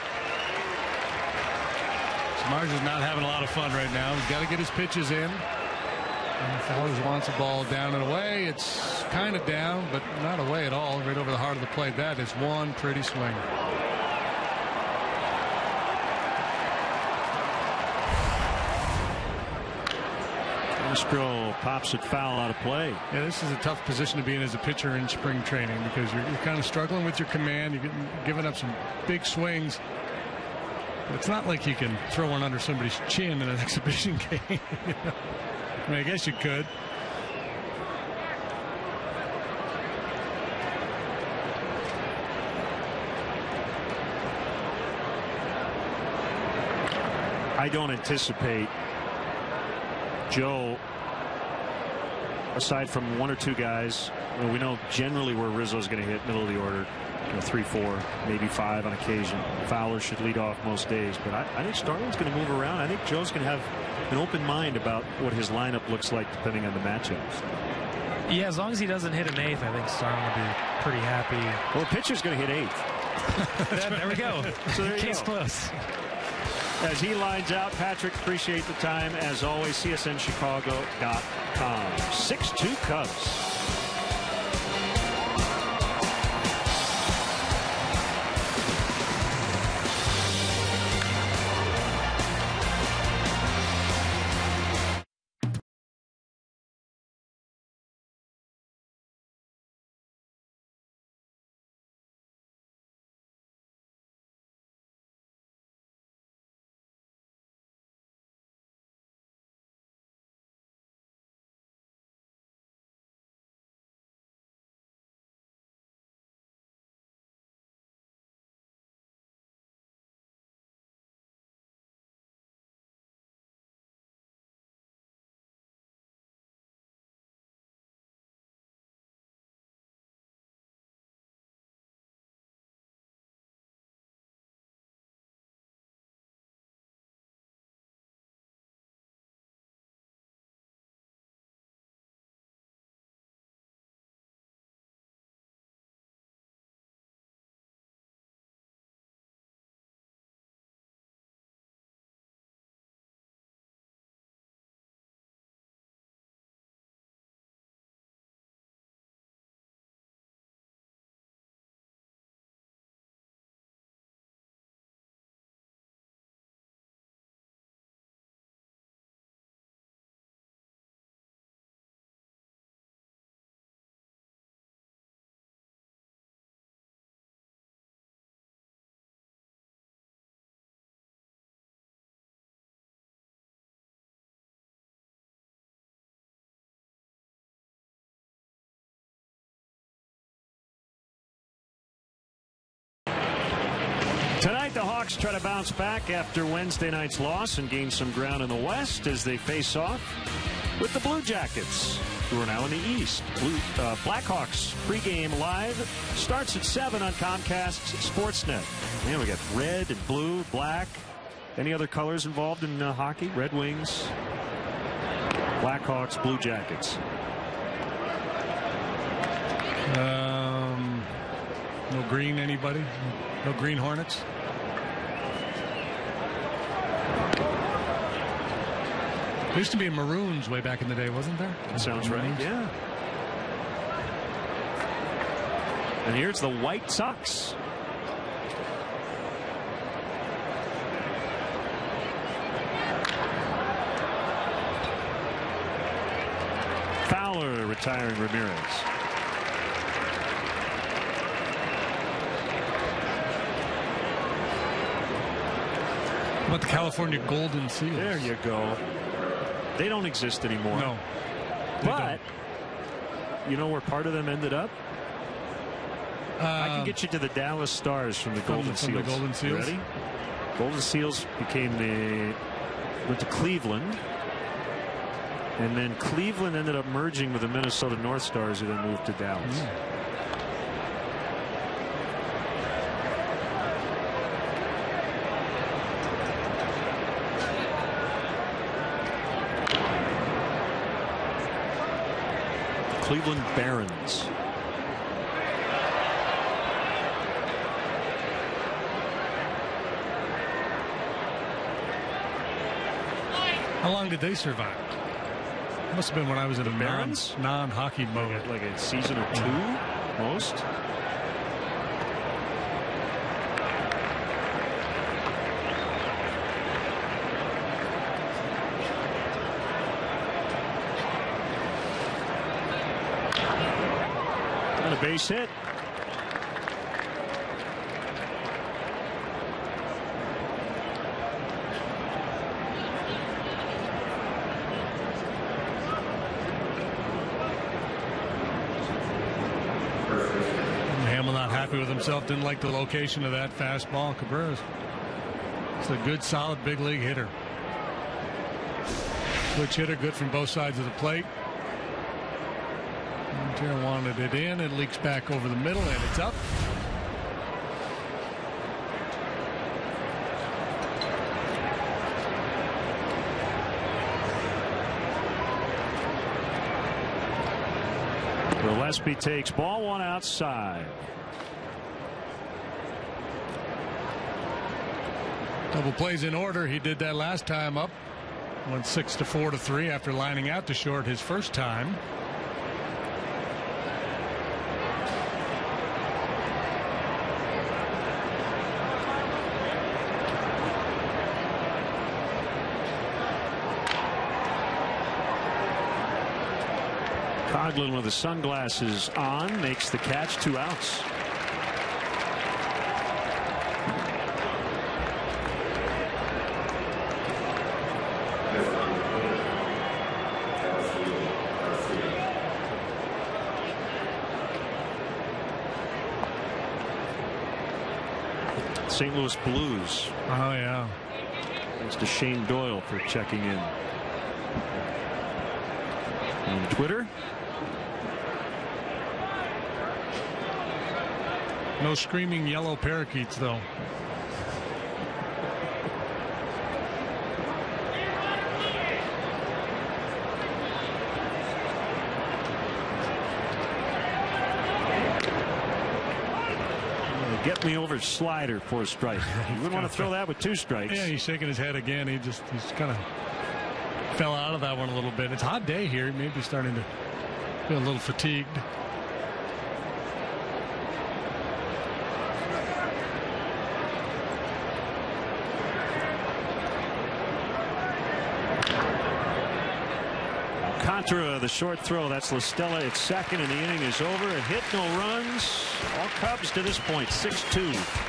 Samardzija's not having a lot of fun right now. He's got to get his pitches in. And Fowler wants the ball down and away. It's kind of down, but not away at all. Right over the heart of the plate. That is one pretty swing. Castro pops it foul out of play. Yeah, this is a tough position to be in as a pitcher in spring training because you're kind of struggling with your command. You're giving up some big swings. It's not like you can throw one under somebody's chin in an exhibition game. You know? I mean, I guess you could. I don't anticipate Joe, aside from one or two guys, we know generally where Rizzo's going to hit, middle of the order, 3, 4, maybe 5 on occasion. Fowler should lead off most days, but I think Starling's going to move around. I think Joe's going to have an open mind about what his lineup looks like depending on the matchups. Yeah, as long as he doesn't hit an 8th, I think Starling will be pretty happy. Well, the pitcher's going to hit 8th. There we go. So there you Case go. close. As he lines out, Patrick, appreciate the time. As always, csnchicago.com. 6-2 Cubs. Tonight, the Hawks try to bounce back after Wednesday night's loss and gain some ground in the West as they face off with the Blue Jackets, who are now in the East. Blackhawks pregame live starts at 7 on Comcast Sportsnet. Man, we got red and blue, black. Any other colors involved in hockey? Red Wings, Blackhawks, Blue Jackets. No green, anybody? No green Hornets? There used to be Maroons way back in the day, wasn't there? Sounds right, yeah. And here's the White Sox. Fowler retiring Ramirez. How about the California Golden Seals? There you go. They don't exist anymore. No. But you know where part of them ended up? I can get you to the Dallas Stars from the Golden Seals. The Golden Seals. Ready? Golden Seals went to Cleveland. And then Cleveland ended up merging with the Minnesota North Stars, who then moved to Dallas. Cleveland Barons. How long did they survive? Must have been when I was in a non-hockey mode. Like a season or two, most. And a base hit. Not happy with himself. Didn't like the location of that fastball. Cabrera's a good, solid big league hitter. Switch hitter, good from both sides of the plate. Montero wanted it in. It leaks back over the middle, and it's up. Gillespie takes ball one outside. Double plays in order. He did that last time up. Went 6-4 to 3 after lining out to short his first time. Coghlan with the sunglasses on makes the catch. 2 outs. St. Louis Blues. Oh, yeah. Thanks to Shane Doyle for checking in. On Twitter. No screaming yellow parakeets, though. Get me over slider for a strike. You wouldn't want to throw that with 2 strikes. Yeah, he's shaking his head again. He's kind of fell out of that one a little bit. It's a hot day here. He may be starting to feel a little fatigued. Contra, the short throw. That's La Stella at second, and the inning is over. A hit, no runs. All Cubs to this point, 6-2.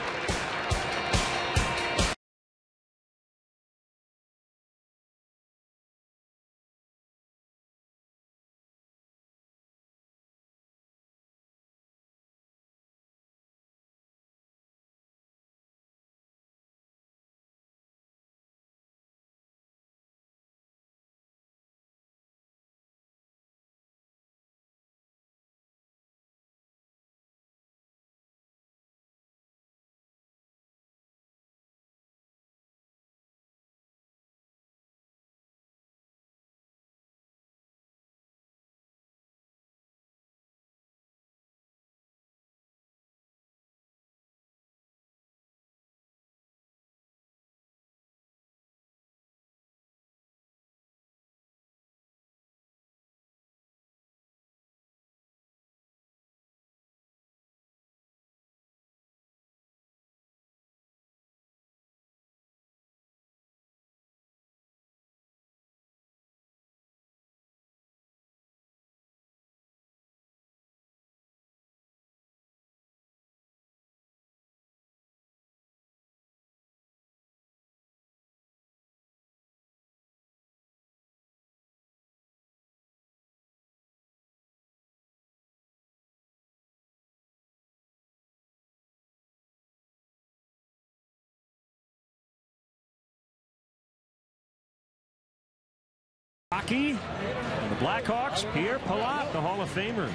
Hockey, the Blackhawks, Pierre Palat, the Hall of Famer,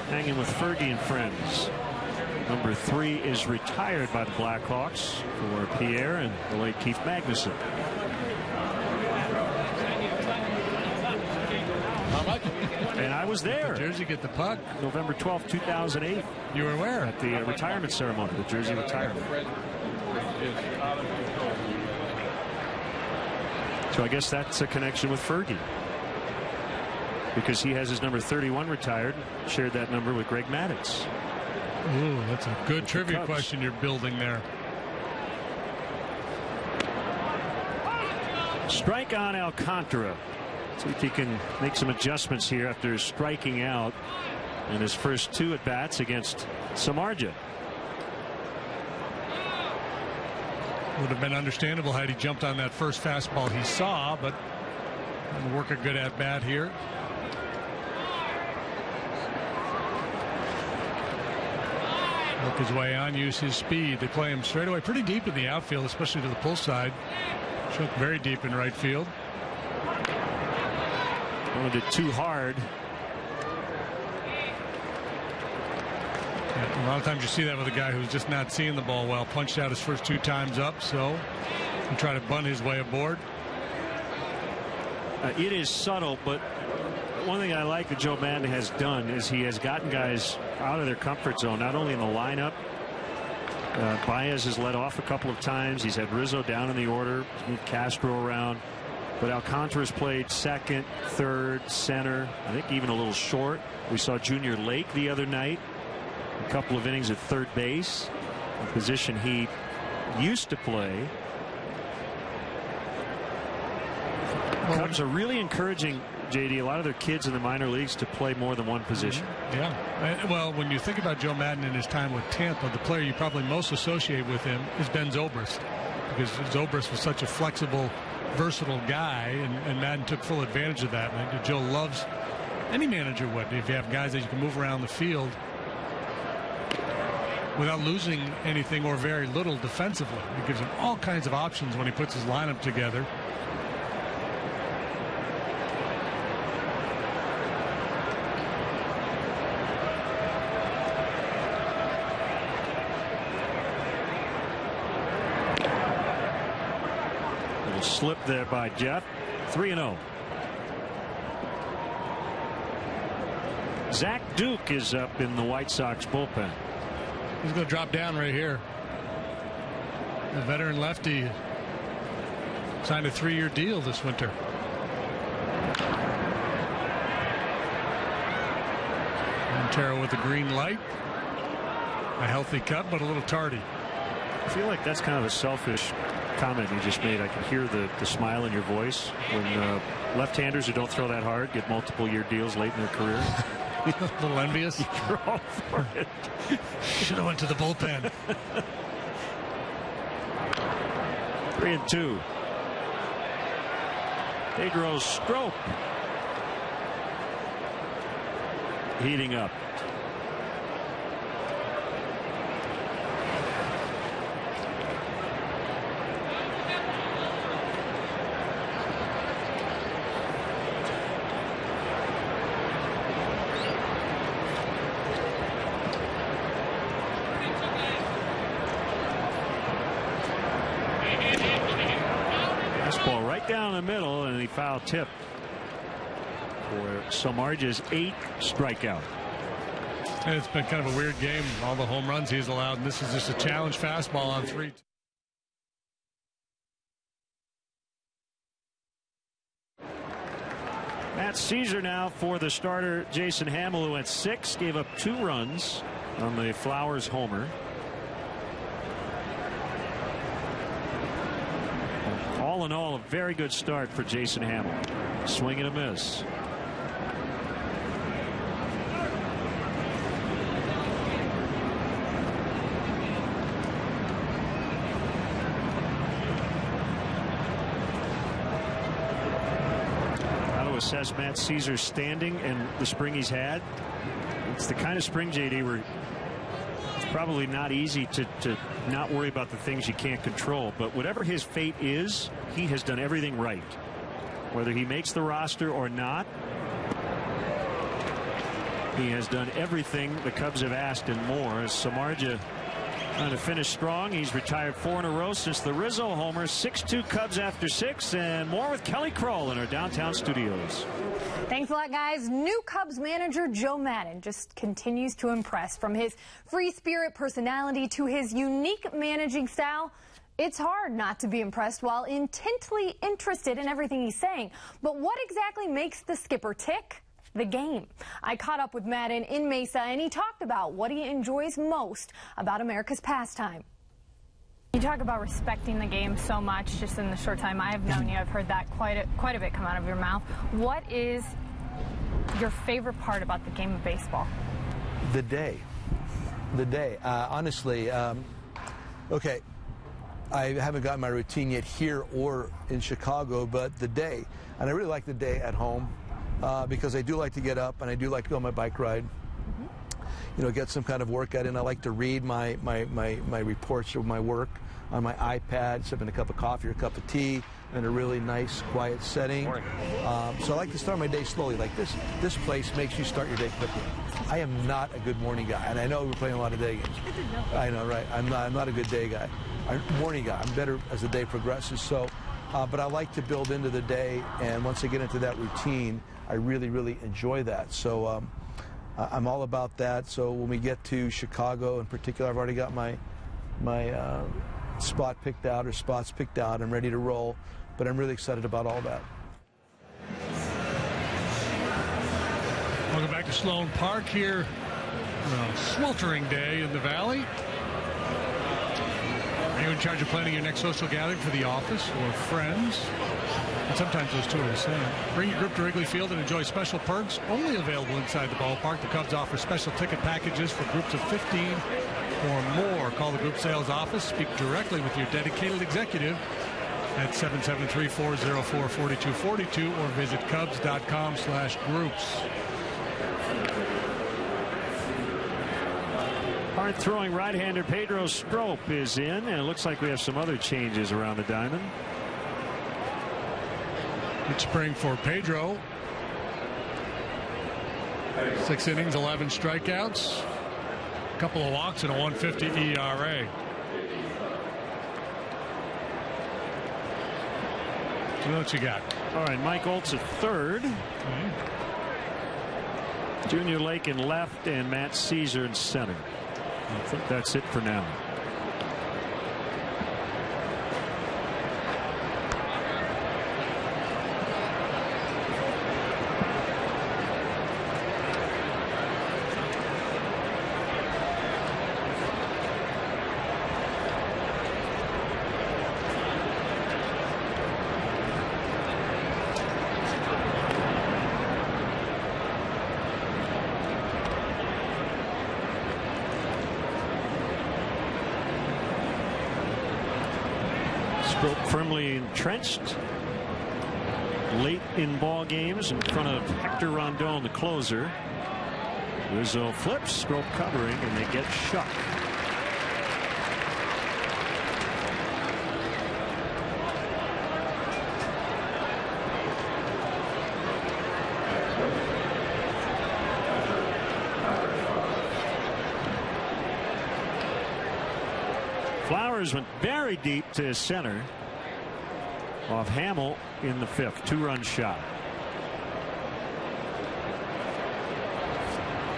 hanging with Fergie and friends. Number 3 is retired by the Blackhawks for Pierre and the late Keith Magnuson. And I was there. The jersey get the puck. November 12th, 2008. You were where? At the retirement ceremony, the jersey retirement. So I guess that's a connection with Fergie, because he has his number 31 retired, shared that number with Greg Maddux. Ooh, that's a good trivia question you're building there. Strike on Alcantara. See if he can make some adjustments here after striking out in his first 2 at-bats against Samardzija. Would have been understandable had he jumped on that first fastball he saw, but didn't work a good at-bat here. Work his way on, use his speed. They play him straight away pretty deep in the outfield, especially to the pull side. Shook very deep in right field. Going it too hard. Yeah, a lot of times you see that with a guy who's just not seeing the ball well. Punched out his first 2 times up, so he try to bunt his way aboard. It is subtle, but one thing I like that Joe Madden has done is he has gotten guys out of their comfort zone, not only in the lineup. Baez has led off a couple of times. He's had Rizzo down in the order. He's moved Castro around. But Alcantara's played second, third, center. I think even a little short. We saw Junior Lake the other night. A couple of innings at third base, a position he used to play. Cubs are really encouraging, JD, a lot of their kids in the minor leagues to play more than one position. Yeah. Well, when you think about Joe Madden in his time with Tampa, the player you probably most associate with him is Ben Zobrist, because Zobrist was such a flexible, versatile guy, and Madden took full advantage of that. And Joe loves, any manager would, if you have guys that you can move around the field without losing anything or very little defensively. It gives him all kinds of options when he puts his lineup together. Little slip there by Jeff. 3-0. Zach Duke is up in the White Sox bullpen. He's going to drop down right here. The veteran lefty signed a 3-year deal this winter. Montero with the green light. A healthy cut, but a little tardy. I feel like that's kind of a selfish comment you just made. I can hear the smile in your voice when left-handers who don't throw that hard get multiple-year deals late in their career. A little envious. You're all for it. Should have went to the bullpen. 3-2. Pedro Strop heating up. Down the middle, and he foul tip for Samardzija's 8th strikeout. And it's been kind of a weird game. All the home runs he's allowed, and this is just a challenge fastball on 3. Matt Caesar now for the starter Jason Hamill, who went 6, gave up 2 runs on the Flowers homer. All in all, a very good start for Jason Hamill. Swing and a miss. How to assess Matt Caesar's standing and the spring he's had? It's the kind of spring, JD, where it's probably not easy to not worry about the things you can't control, but whatever his fate is, he has done everything right. Whether he makes the roster or not, he has done everything the Cubs have asked and more. As Samardzija trying to finish strong, he's retired 4 in a row since the Rizzo homer. 6-2 Cubs after 6, and more with Kelly Kroll in our downtown studios. Thanks a lot, guys. New Cubs manager Joe Madden just continues to impress. From his free spirit personality to his unique managing style, it's hard not to be impressed while intently interested in everything he's saying. But what exactly makes the skipper tick? The game. I caught up with Madden in Mesa, and he talked about what he enjoys most about America's pastime. You talk about respecting the game so much just in the short time I've known you. I've heard that quite a bit come out of your mouth. What is your favorite part about the game of baseball? The day. The day. Honestly, okay, I haven't gotten my routine yet here or in Chicago, but the day. And I really like the day at home because I do like to get up and I do like to go on my bike ride. You know, get some kind of workout in. I like to read my reports of my work on my iPad, sipping a cup of coffee or a cup of tea in a really nice, quiet setting. So I like to start my day slowly. Like this place makes you start your day quickly. I am not a good morning guy, and I know we're playing a lot of day games. I know, right? I'm not a good day guy. I'm a morning guy. I'm better as the day progresses. So, but I like to build into the day, and once I get into that routine, I really, really enjoy that. So. I'm all about that. So when we get to Chicago in particular, I've already got my spot picked out or spots picked out. I'm ready to roll, but I'm really excited about all that. Welcome back to Sloan Park here. A sweltering day in the Valley. Are you in charge of planning your next social gathering for the office or friends? And sometimes those two are the same. Bring your group to Wrigley Field and enjoy special perks only available inside the ballpark. The Cubs offer special ticket packages for groups of 15 or more. Call the group sales office. Speak directly with your dedicated executive at 773-404-4242 or visit Cubs.com/groups. Hard throwing right-hander Pedro Strop is in, and it looks like we have some other changes around the diamond. Good spring for Pedro. 6 innings, 11 strikeouts, a couple of walks, and a 1.50 ERA. So what you got? All right, Mike Oltz at third. Junior Lake in left, and Matt Caesar in center. I think that's it for now. Firmly entrenched late in ball games in front of Hector Rondon, the closer. Rizzo flips, Strop covering, and they get shut. Flowers went very deep to his center off Hamill in the 5th. 2-run shot.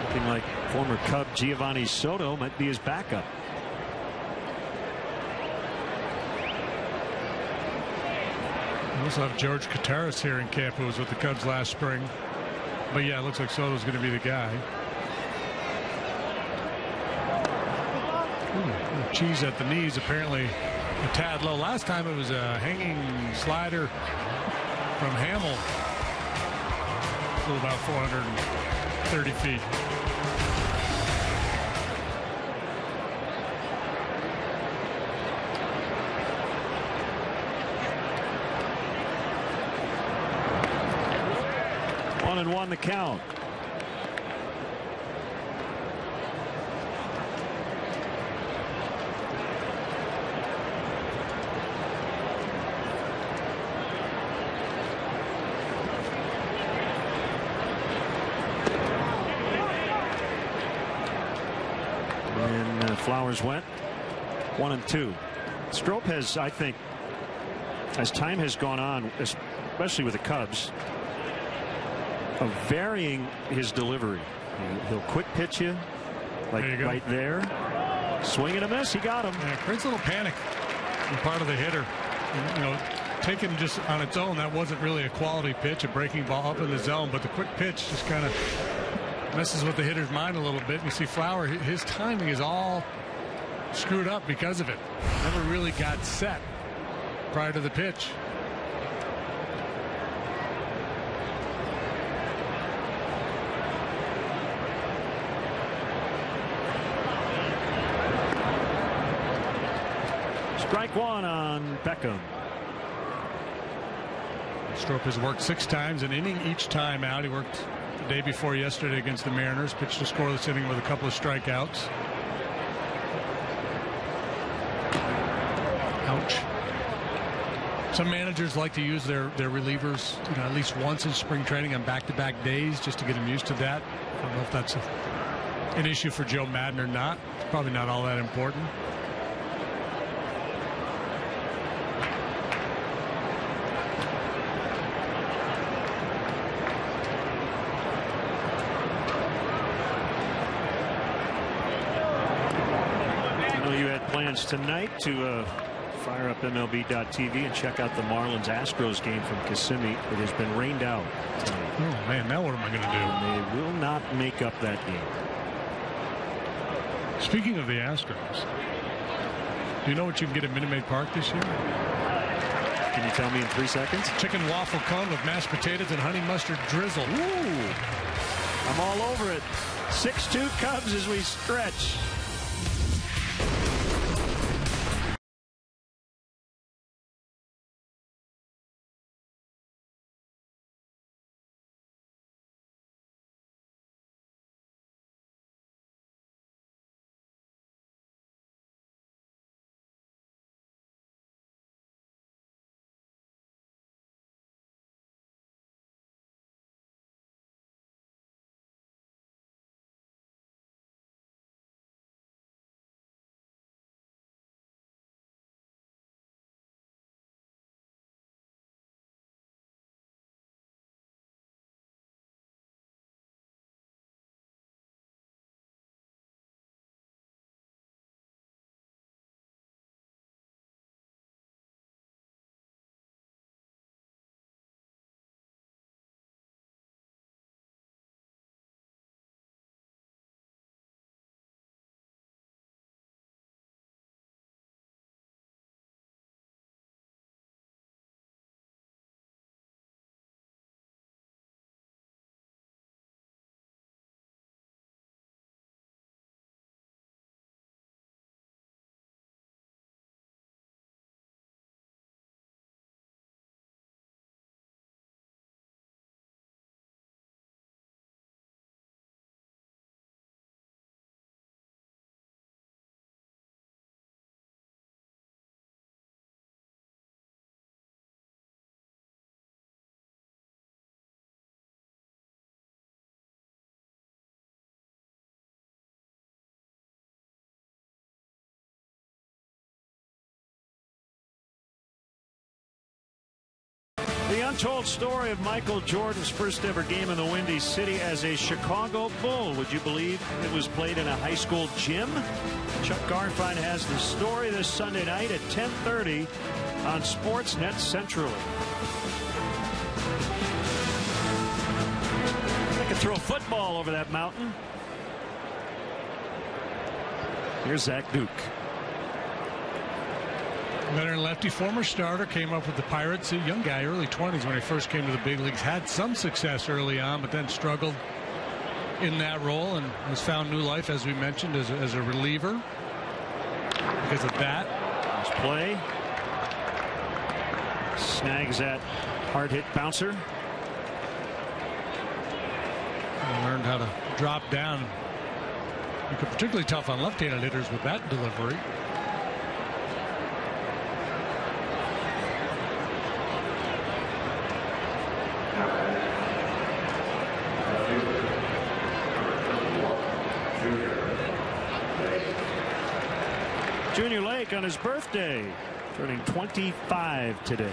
Looking like former Cub Giovanni Soto might be his backup. We also have George Contreras here in camp, who was with the Cubs last spring. But yeah, it looks like Soto's going to be the guy. Cheese at the knees, apparently a tad low. Last time it was a hanging slider from Hamill. Flew about 430 feet. One and one the count. Flowers went 1 and 2. Strop has, I think, as time has gone on, especially with the Cubs, of varying his delivery. He'll quick pitch you, like right there. Swing and a miss. He got him. Yeah, creates a little panic on part of the hitter. And, you know, taken just on its own, that wasn't really a quality pitch, a breaking ball up in the zone, but the quick pitch just kind of messes with the hitter's mind a little bit. You see Flower, his timing is all screwed up because of it. Never really got set prior to the pitch. Strike one on Beckham. Strop has worked 6 times, an inning each time out. He worked the day before yesterday against the Mariners, pitched a scoreless inning with a couple of strikeouts. Ouch. Some managers like to use their relievers, at least once in spring training on back-to-back days just to get them used to that. I don't know if that's an issue for Joe Madden or not. It's probably not all that important. I know you had plans tonight to fire up MLB.tv and check out the Marlins Astros game from Kissimmee. It has been rained out tonight. Oh man, now what am I going to do? And they will not make up that game. Speaking of the Astros, do you know what you can get at Minute Maid Park this year? Can you tell me in 3 seconds? Chicken waffle cone with mashed potatoes and honey mustard drizzle. Ooh, I'm all over it. 6-2 Cubs as we stretch. The untold story of Michael Jordan's first ever game in the Windy City as a Chicago Bull. Would you believe it was played in a high school gym? Chuck Garfien has the story this Sunday night at 10:30 on Sportsnet Central. I could throw a football over that mountain. Here's Zach Duke. Veteran lefty, former starter, came up with the Pirates. A young guy, early 20s when he first came to the big leagues. Had some success early on, but then struggled in that role and has found new life, as we mentioned, as a reliever because of that. Nice play. Snags that hard hit bouncer. And learned how to drop down. Make it particularly tough on left-handed hitters with that delivery. Junior Lake on his birthday, turning 25 today.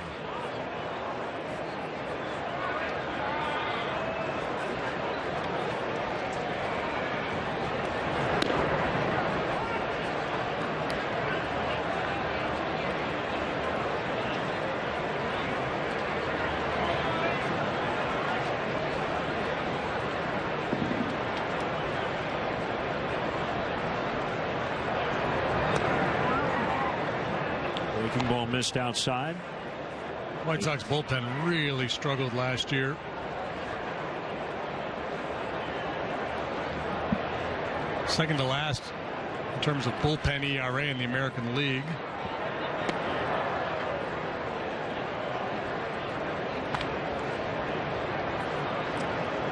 Ball missed outside. White Sox bullpen really struggled last year. Second to last in terms of bullpen ERA in the American League.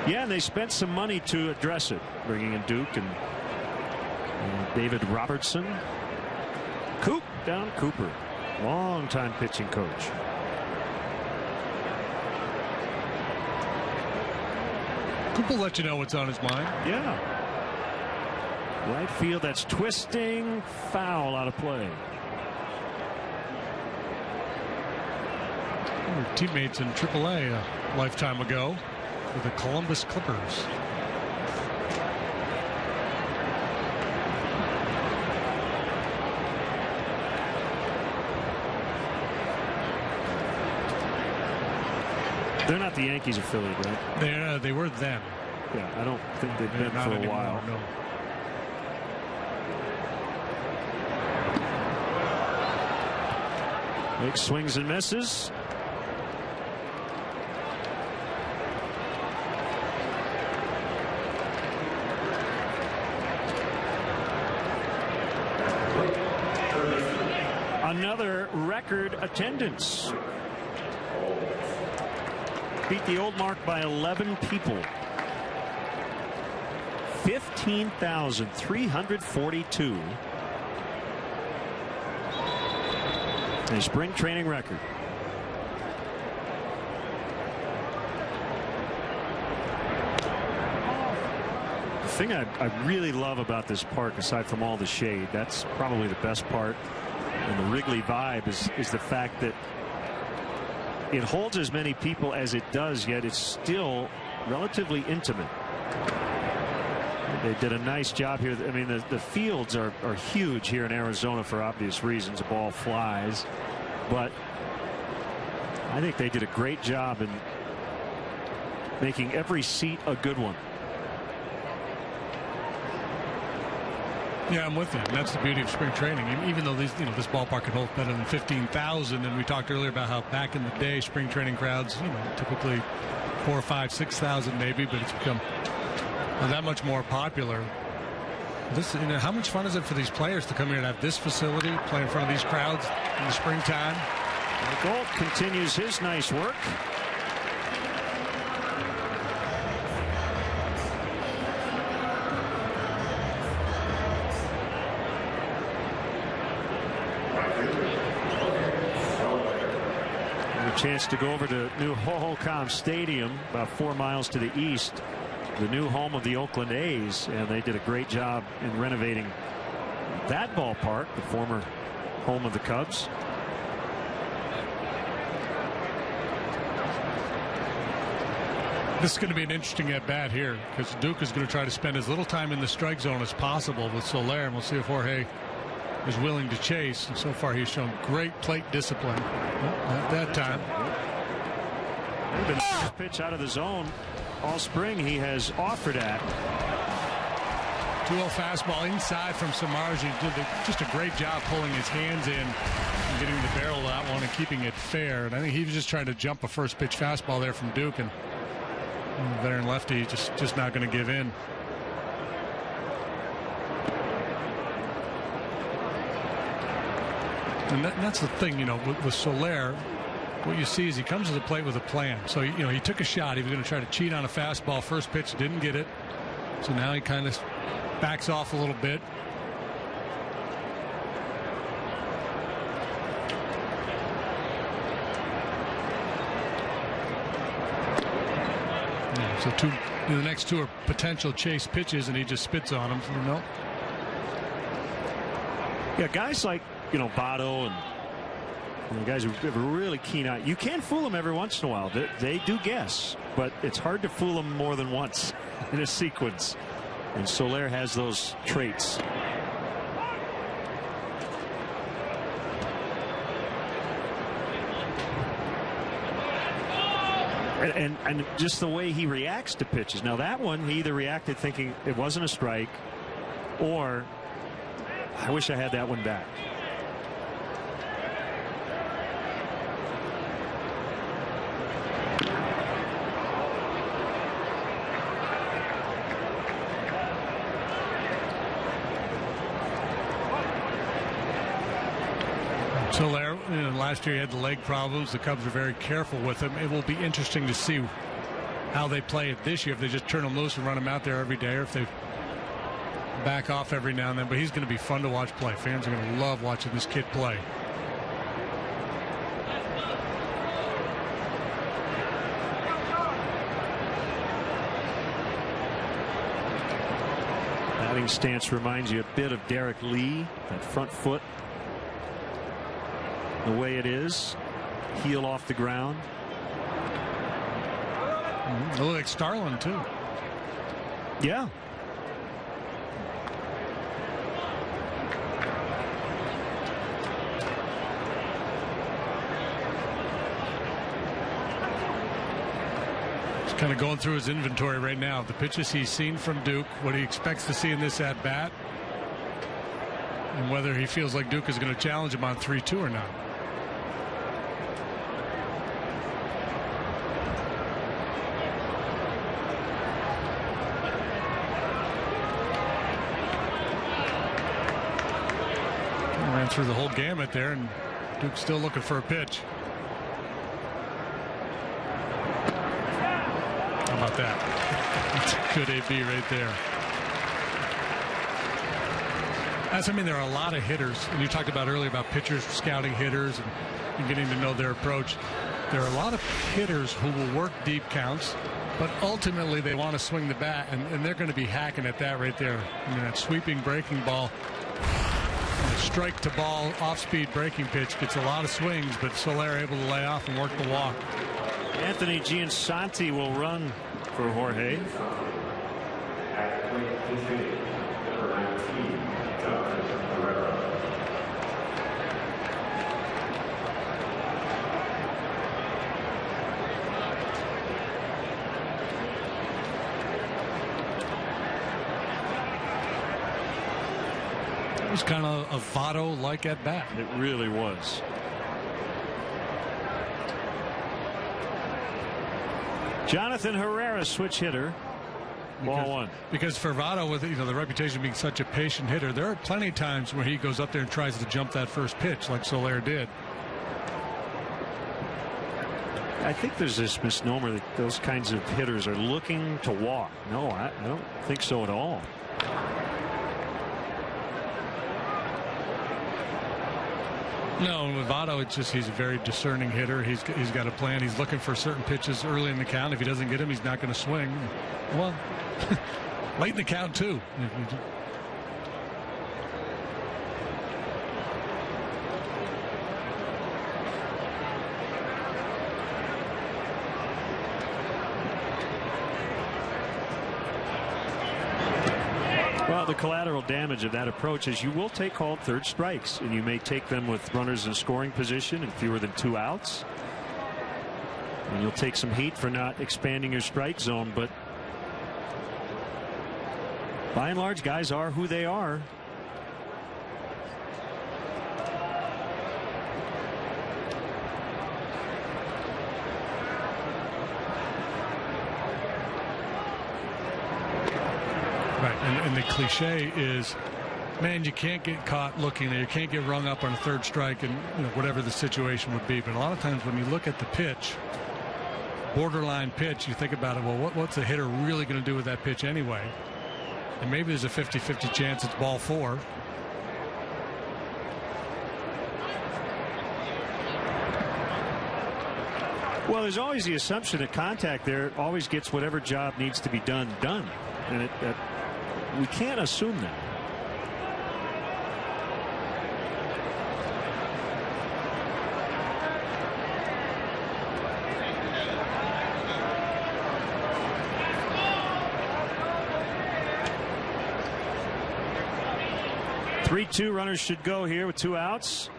Yeah, and they spent some money to address it, bringing in Duke and David Robertson. Coop down Cooper, long-time pitching coach. Coop will let you know what's on his mind. Yeah. Right field, that's twisting, foul out of play. Teammates in AAA a lifetime ago with the Columbus Clippers. They're not the Yankees affiliate, right? They were then. Yeah, I don't think they've been for a while. No. Big swings and misses. Another record attendance. Beat the old mark by 11 people. 15,342. A spring training record. The thing I really love about this park, aside from all the shade, that's probably the best part, and the Wrigley vibe is the fact that it holds as many people as it does, yet it's still relatively intimate. They did a nice job here. I mean, the fields are huge here in Arizona for obvious reasons. The ball flies. But I think they did a great job in making every seat a good one. Yeah, I'm with you. And that's the beauty of spring training. Even though this ballpark can hold better than 15,000, and we talked earlier about how back in the day spring training crowds, typically 4,000, 5,000, 6,000 maybe, but it's become that much more popular. How much fun is it for these players to come here and have this facility, play in front of these crowds in the springtime? Galt continues his nice work. A chance to go over to new Ho-Ho-Com Stadium, about 4 miles to the east, the new home of the Oakland A's, and they did a great job in renovating that ballpark, the former home of the Cubs. This is going to be an interesting at-bat here, because Duke is going to try to spend as little time in the strike zone as possible with Solair, and we'll see if Jorge is willing to chase. And so far he's shown great plate discipline. At that time. The first pitch out of the zone all spring he has offered at. 2-0 fastball inside from Samardzija. Did just a great job pulling his hands in and getting the barrel of that one and keeping it fair. And I think he was just trying to jump a first pitch fastball there from Duke, and veteran lefty just not going to give in. And that's the thing, with Solair, what you see is he comes to the plate with a plan. So, he took a shot. He was going to try to cheat on a fastball. First pitch, didn't get it. So now he kind of backs off a little bit. So the next two are potential chase pitches, and he just spits on them. So, Yeah, guys like Votto and the guys who have a really keen eye. You can fool them every once in a while. They do guess, but it's hard to fool them more than once in a sequence. And Solair has those traits. And just the way he reacts to pitches. Now that one, he either reacted thinking it wasn't a strike, or I wish I had that one back. Solair, last year he had the leg problems. The Cubs are very careful with him. It will be interesting to see how they play it this year, if they just turn them loose and run them out there every day, or if they back off every now and then. But he's going to be fun to watch play. Fans are going to love watching this kid play. Batting stance reminds you a bit of Derek Lee. That front foot, the way it is, heel off the ground. A little like Starlin too. Yeah. Kind of going through his inventory right now. The pitches he's seen from Duke, what he expects to see in this at bat, and whether he feels like Duke is going to challenge him on 3-2 or not. Ran through the whole gamut there, and Duke's still looking for a pitch. How about that? That's a good AB right there. I mean, there are a lot of hitters, and you talked about earlier about pitchers scouting hitters and getting to know their approach. There are a lot of hitters who will work deep counts, but ultimately they want to swing the bat, and they're going to be hacking at that right there. I mean, that sweeping breaking ball, strike to ball, off-speed breaking pitch gets a lot of swings, but Solair able to lay off and work the walk. Anthony Giansanti will run for Jorge. It was kind of a Votto-like at bat. It really was. Jonathan Herrera, switch hitter. Ball one. Because for Votto, with the reputation of being such a patient hitter, there are plenty of times where he goes up there and tries to jump that first pitch like Solair did. I think there's this misnomer that those kinds of hitters are looking to walk. No, I don't think so at all. No, with Votto, it's just he's a very discerning hitter. He's got a plan. He's looking for certain pitches early in the count. If he doesn't get them, he's not going to swing. Well, late in the count too. Well, the collateral damage of that approach is you will take called third strikes, and you may take them with runners in scoring position and fewer than 2 outs. And you'll take some heat for not expanding your strike zone, but by and large, guys are who they are. And the cliche is, man, you can't get caught looking there. You can't get rung up on a third strike, and whatever the situation would be. But a lot of times when you look at the pitch, borderline pitch, you think about it, well, what's the hitter really going to do with that pitch anyway? And maybe there's a 50-50 chance it's ball 4. Well, there's always the assumption that contact there always gets whatever job needs to be done. And we can't assume that. Three-two runners should go here with 2 outs.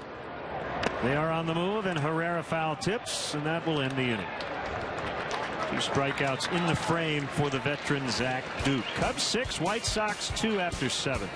They are on the move, and Herrera foul tips, and that will end the inning. 2 strikeouts in the frame for the veteran Zach Duke. Cubs 6, White Sox 2 after 7.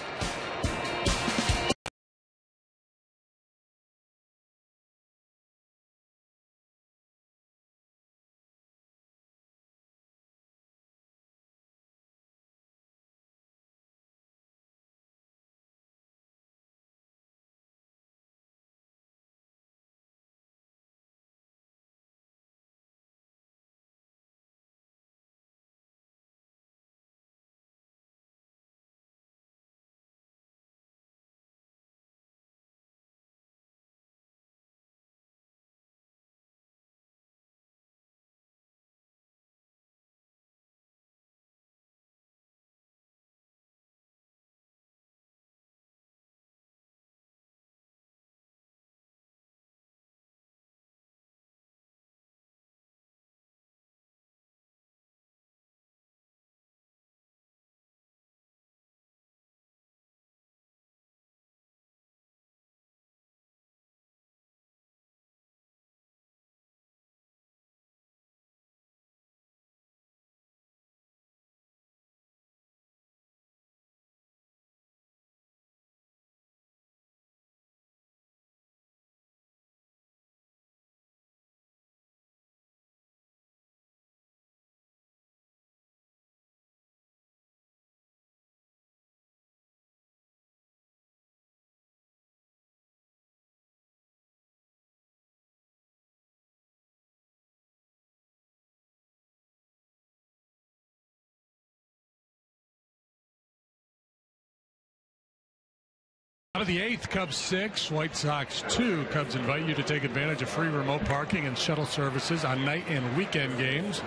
Out of the 8th, Cubs 6, White Sox 2. Cubs invite you to take advantage of free remote parking and shuttle services on night and weekend games.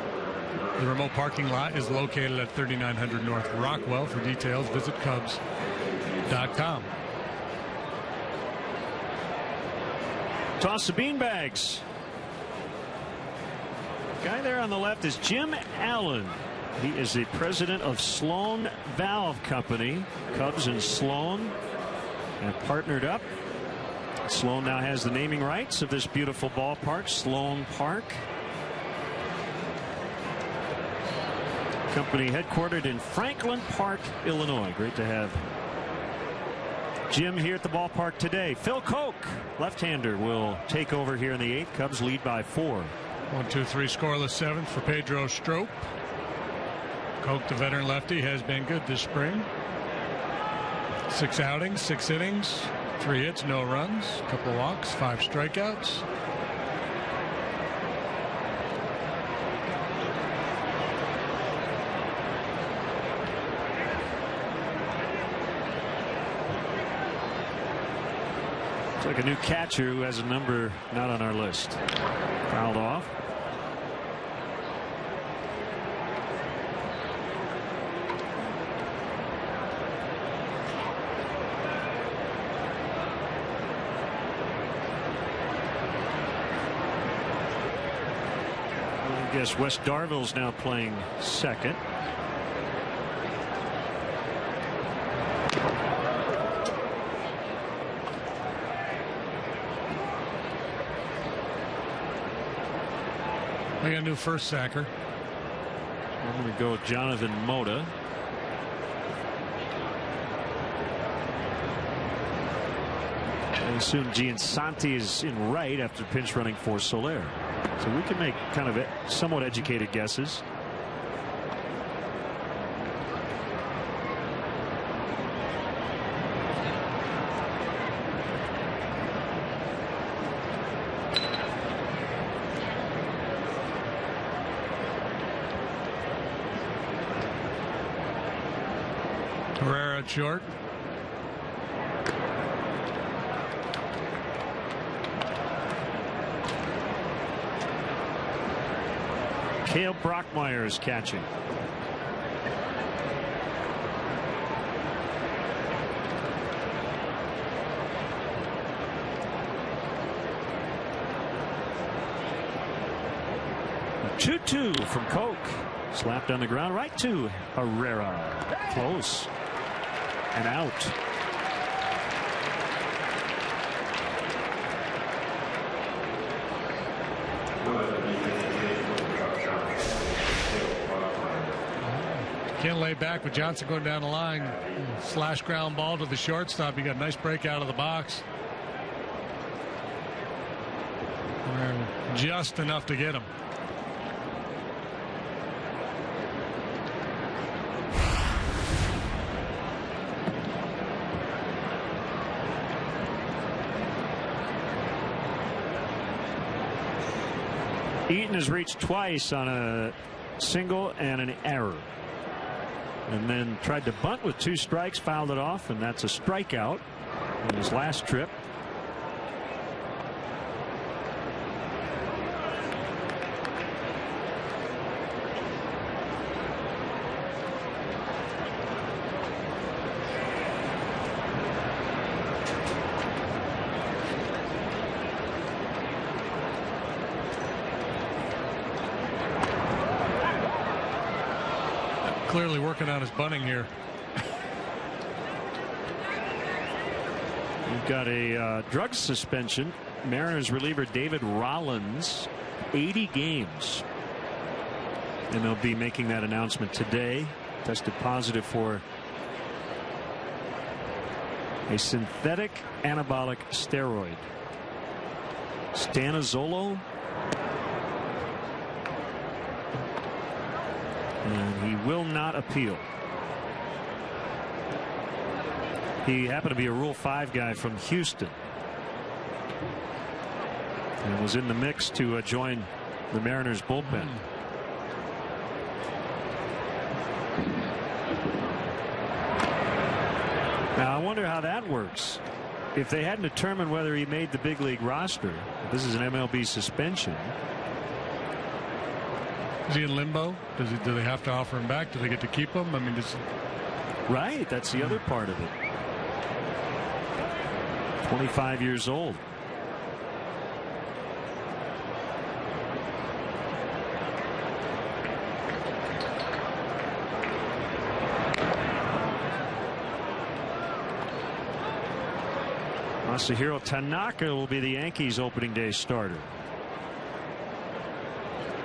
The remote parking lot is located at 3900 North Rockwell. For details, visit Cubs.com. Toss the beanbags. Guy there on the left is Jim Allen. He is the president of Sloan Valve Company. Cubs and Sloan have partnered up. Sloan now has the naming rights of this beautiful ballpark, Sloan Park. Company headquartered in Franklin Park, Illinois. Great to have Jim here at the ballpark today. Phil Koch, left-hander, will take over here in the 8th. Cubs lead by 4. 1-2-3 scoreless 7th for Pedro Strop. Koch, the veteran lefty, has been good this spring. 6 outings, 6 innings, 3 hits, no runs, a couple of walks, 5 strikeouts. It's like a new catcher who has a number not on our list. Fouled off. I guess Wes Darville's now playing second. We got a new first sacker. I'm going to go with Jonathan Moda. I assume Giansanti is in right after pinch running for Solair. So we can make kind of somewhat educated guesses. Herrera at short. Cale Brockmeyer is catching. A 2-2 from Koch. Slapped on the ground right to Herrera. Close. And out. Can't lay back with Johnson going down the line. Slash ground ball to the shortstop. He got a nice break out of the box. And just enough to get him. Eaton has reached twice on a single and an error. And then tried to bunt with 2 strikes, fouled it off, and that's a strikeout in his last trip. Clearly working on his bunting here. We've got a drug suspension. Mariners reliever David Rollins, 80 games. And they'll be making that announcement today. Tested positive for a synthetic anabolic steroid. Stanozolo. And he will not appeal. He happened to be a Rule 5 guy from Houston. And was in the mix to join the Mariners bullpen. Now, I wonder how that works. If they hadn't determined whether he made the big league roster, this is an MLB suspension. Is he in limbo? Do they have to offer him back? Do they get to keep him? I mean, right. That's the other part of it. 25 years old. Masahiro Tanaka will be the Yankees opening day starter.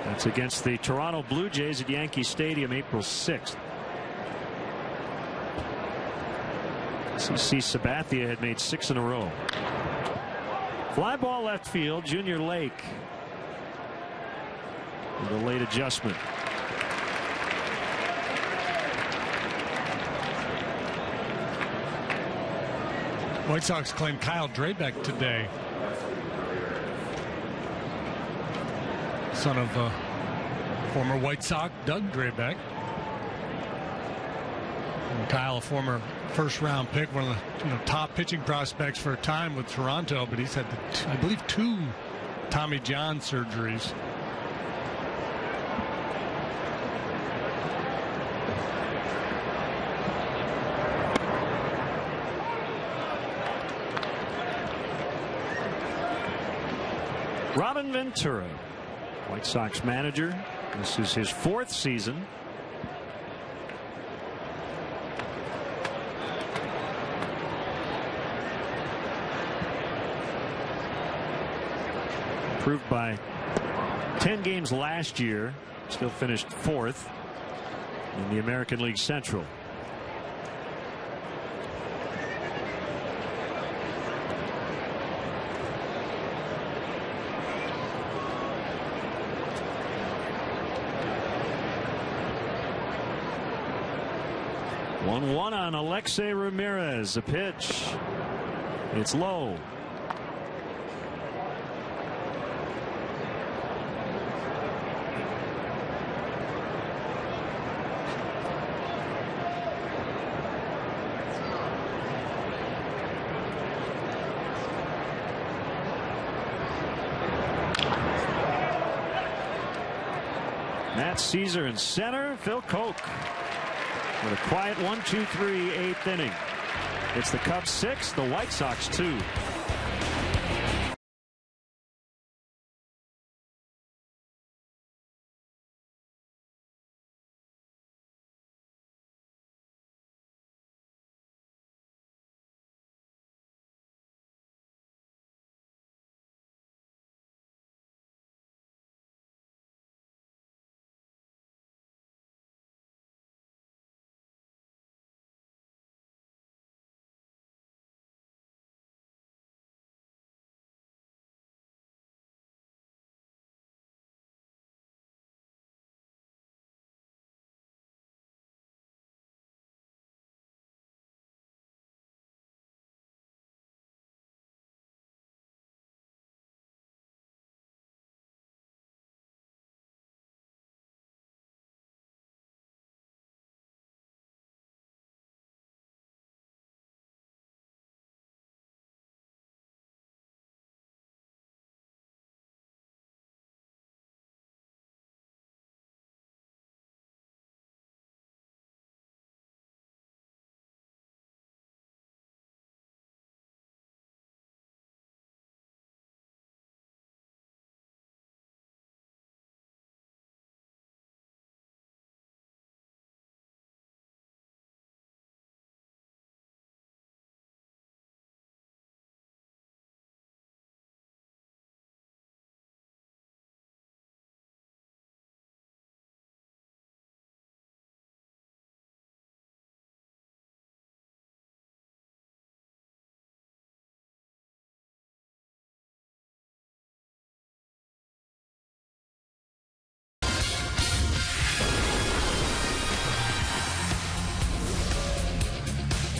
That's against the Toronto Blue Jays at Yankee Stadium April 6th. CC Sabathia had made 6 in a row. Fly ball left field. Junior Lake with a late adjustment. White Sox claim Kyle Drabek today. Son of former White Sox Doug Drabek. And Kyle, a former first-round pick, one of the top pitching prospects for a time with Toronto, but he's had, I believe, 2 Tommy John surgeries. Robin Ventura, White Sox manager. This is his 4th season. Improved by 10 games last year. Still finished 4th in the American League Central. One on Alexei Ramirez. A pitch. It's low. Matt Caesar in center. Phil Koch with a quiet 1-2-3 8th inning. It's the Cubs 6, the White Sox 2.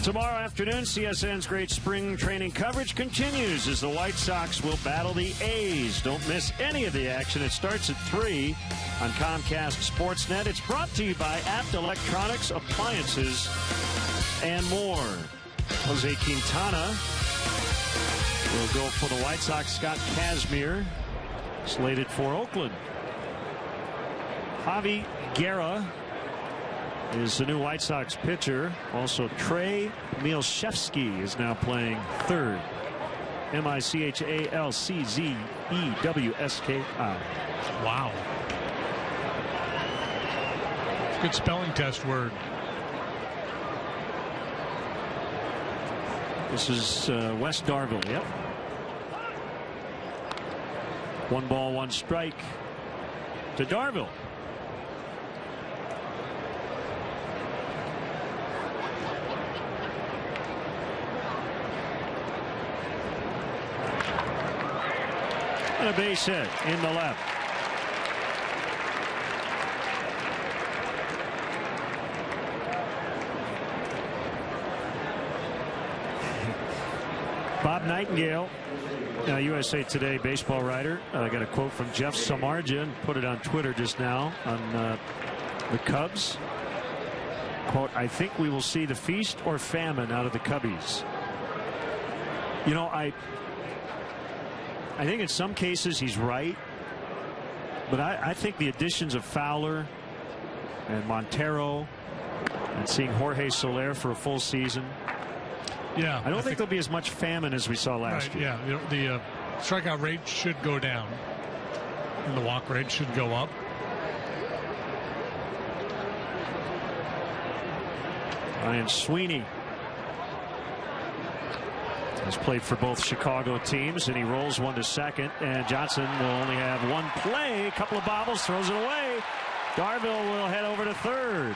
Tomorrow afternoon, CSN's great spring training coverage continues as the White Sox will battle the A's. Don't miss any of the action. It starts at 3 on Comcast Sportsnet. It's brought to you by Apt Electronics, Appliances, and more. Jose Quintana will go for the White Sox. Scott Kazmir slated for Oakland. Javi Guerra is the new White Sox pitcher. Also, Trey Milchewski is now playing third. Michalczewski. Wow. Good spelling test word. This is Wes Darvill. Yep. 1 ball, 1 strike to Darvill. And a base hit in the left. Bob Nightingale, USA Today baseball writer. I got a quote from Jeff Samardzija, put it on Twitter just now on the Cubs. Quote, I think we will see the feast or famine out of the Cubbies. You know, I think in some cases he's right, but I think the additions of Fowler and Montero and seeing Jorge Soler for a full season. Yeah, I don't think there'll be as much famine as we saw last year. Yeah, the strikeout rate should go down, and the walk rate should go up. Ryan Sweeney has played for both Chicago teams, and he rolls one to second, and Johnson will only have one play. A couple of bobbles, throws it away. Darvill will head over to third.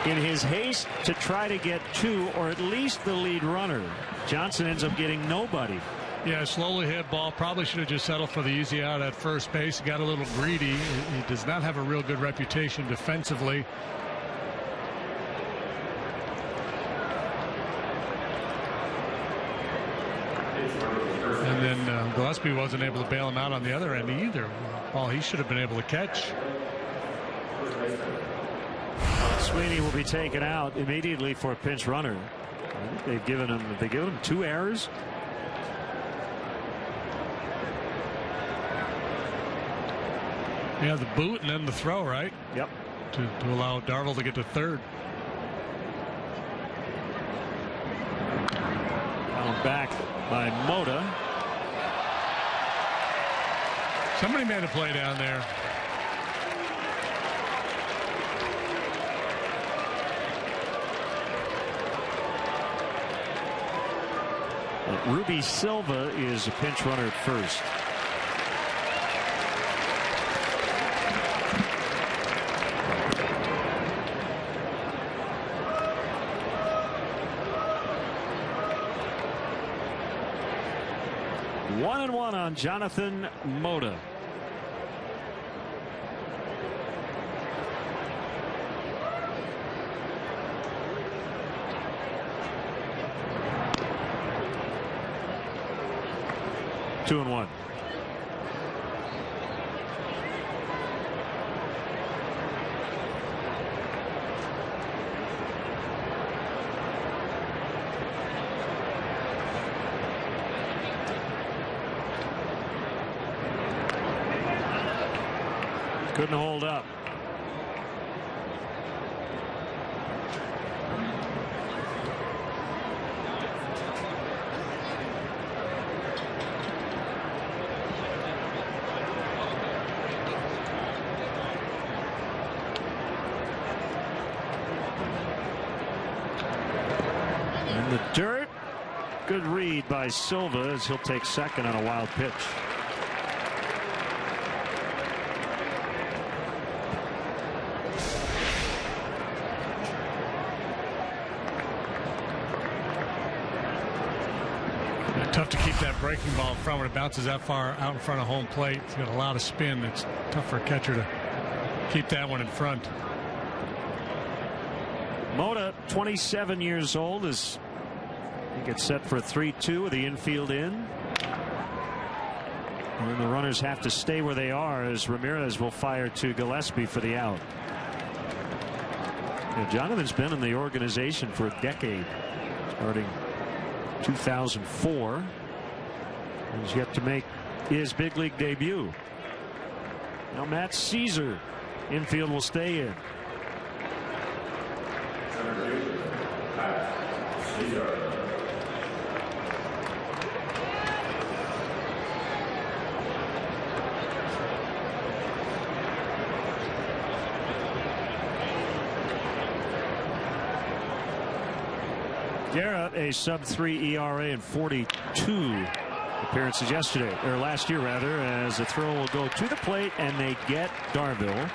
In his haste to try to get 2 or at least the lead runner, Johnson ends up getting nobody. Yeah, slowly hit ball. Probably should have just settled for the easy out at first base. He got a little greedy. He does not have a real good reputation defensively. And then Gillespie wasn't able to bail him out on the other end either. Ball he should have been able to catch. Sweeney will be taken out immediately for a pinch runner. They've given him 2 errors. Yeah, the boot and then the throw, right? Yep. To allow Darvill to get to third. Found back by Mota. Somebody made a play down there. Ruby Silva is a pinch runner at first. One and one on Jonathan Mota. Two and one. Couldn't hold up. In the dirt. Good read by Silva as he'll take second on a wild pitch. Tough to keep that breaking ball in front when it bounces that far out in front of home plate. It's got a lot of spin. It's tough for a catcher to keep that one in front. Mota, 27 years old, as he gets set for a 3-2 with the infield in. And the runners have to stay where they are as Ramirez will fire to Gillespie for the out. Jonathan's been in the organization for a decade, starting 2004. He's yet to make his big league debut. Now Matt Caesar, infield, will stay in. Guerra, a sub-3 ERA and 42 appearances yesterday, or last year rather, as the throw will go to the plate and they get Darvill.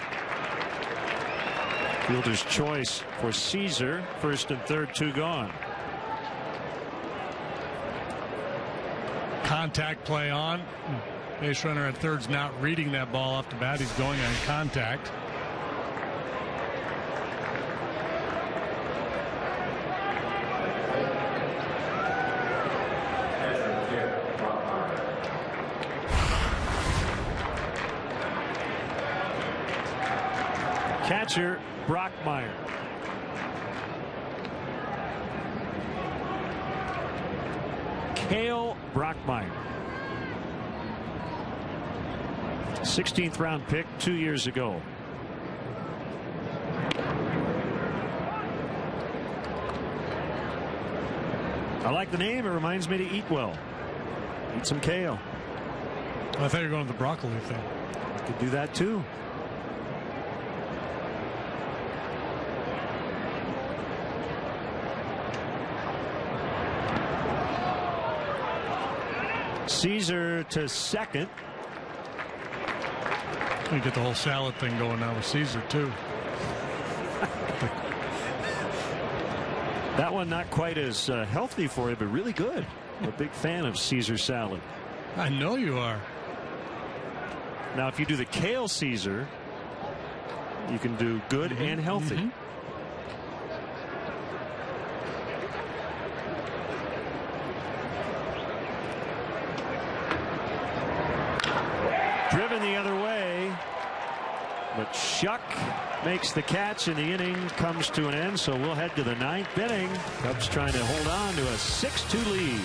Fielder's choice for Caesar, first and third, 2 gone. Contact play on. Base runner at third's not reading that ball off the bat. He's going on contact. Catcher Brockmeyer. Cale Brockmeyer. 16th round pick 2 years ago. I like the name. It reminds me to eat well. Eat some kale. I thought you were going to the broccoli thing. Could do that too. Caesar to second. You get the whole salad thing going now with Caesar too. That one not quite as healthy for you, but really good. I'm a big fan of Caesar salad. I know you are. Now, if you do the kale Caesar, you can do good and healthy. Driven the other way, but Shuck makes the catch and the inning comes to an end. So we'll head to the 9th inning. Cubs trying to hold on to a 6-2 lead.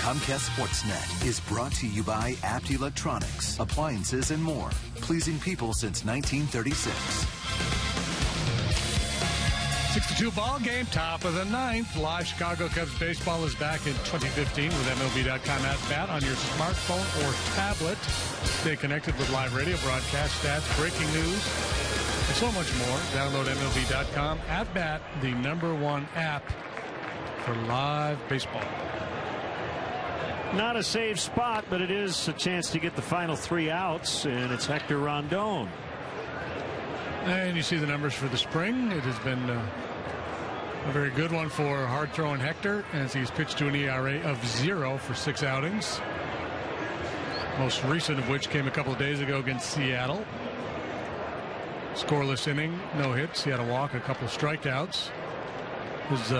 Comcast Sportsnet is brought to you by Apt Electronics, appliances and more. Pleasing people since 1936. 6-2 ball game, top of the 9th. Live Chicago Cubs baseball is back in 2015 with MLB.com at bat on your smartphone or tablet. Stay connected with live radio broadcast, stats, breaking news, and so much more. Download MLB.com at bat, the #1 app for live baseball. Not a safe spot, but it is a chance to get the final 3 outs, and it's Hector Rondon. And you see the numbers for the spring. It has been a very good one for hard-throwing Hector, as he's pitched to an ERA of 0 for 6 outings. Most recent of which came a couple of days ago against Seattle. Scoreless inning, no hits. He had a walk, a couple of strikeouts. His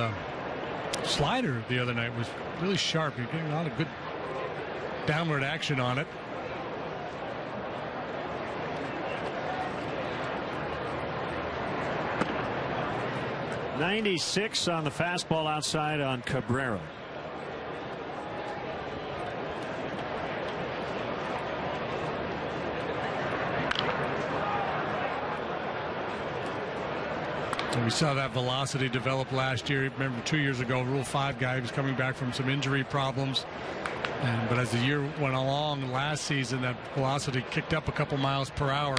slider the other night was really sharp. You're getting a lot of good downward action on it. .96 on the fastball outside on Cabrera. And we saw that velocity develop last year. Remember 2 years ago, Rule 5 guy was coming back from some injury problems. But as the year went along last season, that velocity kicked up a couple miles per hour.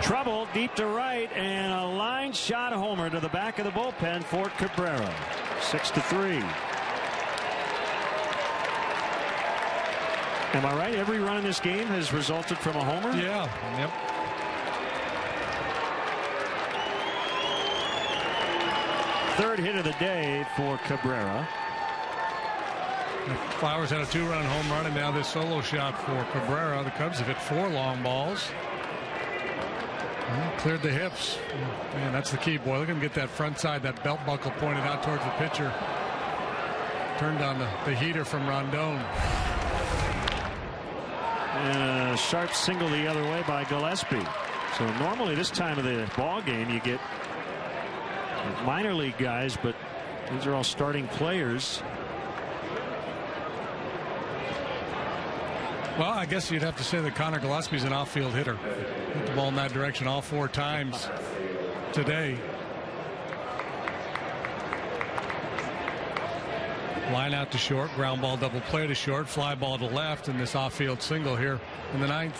Trouble deep to right, and a line shot homer to the back of the bullpen for Cabrera. 6-3. Am I right? Every run in this game has resulted from a homer? Yeah. Yep. Third hit of the day for Cabrera. Flowers had a 2-run home run, and now this solo shot for Cabrera. The Cubs have hit 4 long balls. Well, cleared the hips. Man, that's the key, boy. They're going to get that front side, that belt buckle pointed out towards the pitcher. Turned on the heater from Rondon. And a sharp single the other way by Gillespie. So normally this time of the ball game you get minor league guys, but these are all starting players. Well, I guess you'd have to say that Connor Gillespie's an off-field hitter. Hit the ball in that direction all 4 times today. Line out to short, ground ball double play to short, fly ball to left, and this off-field single here in the 9th.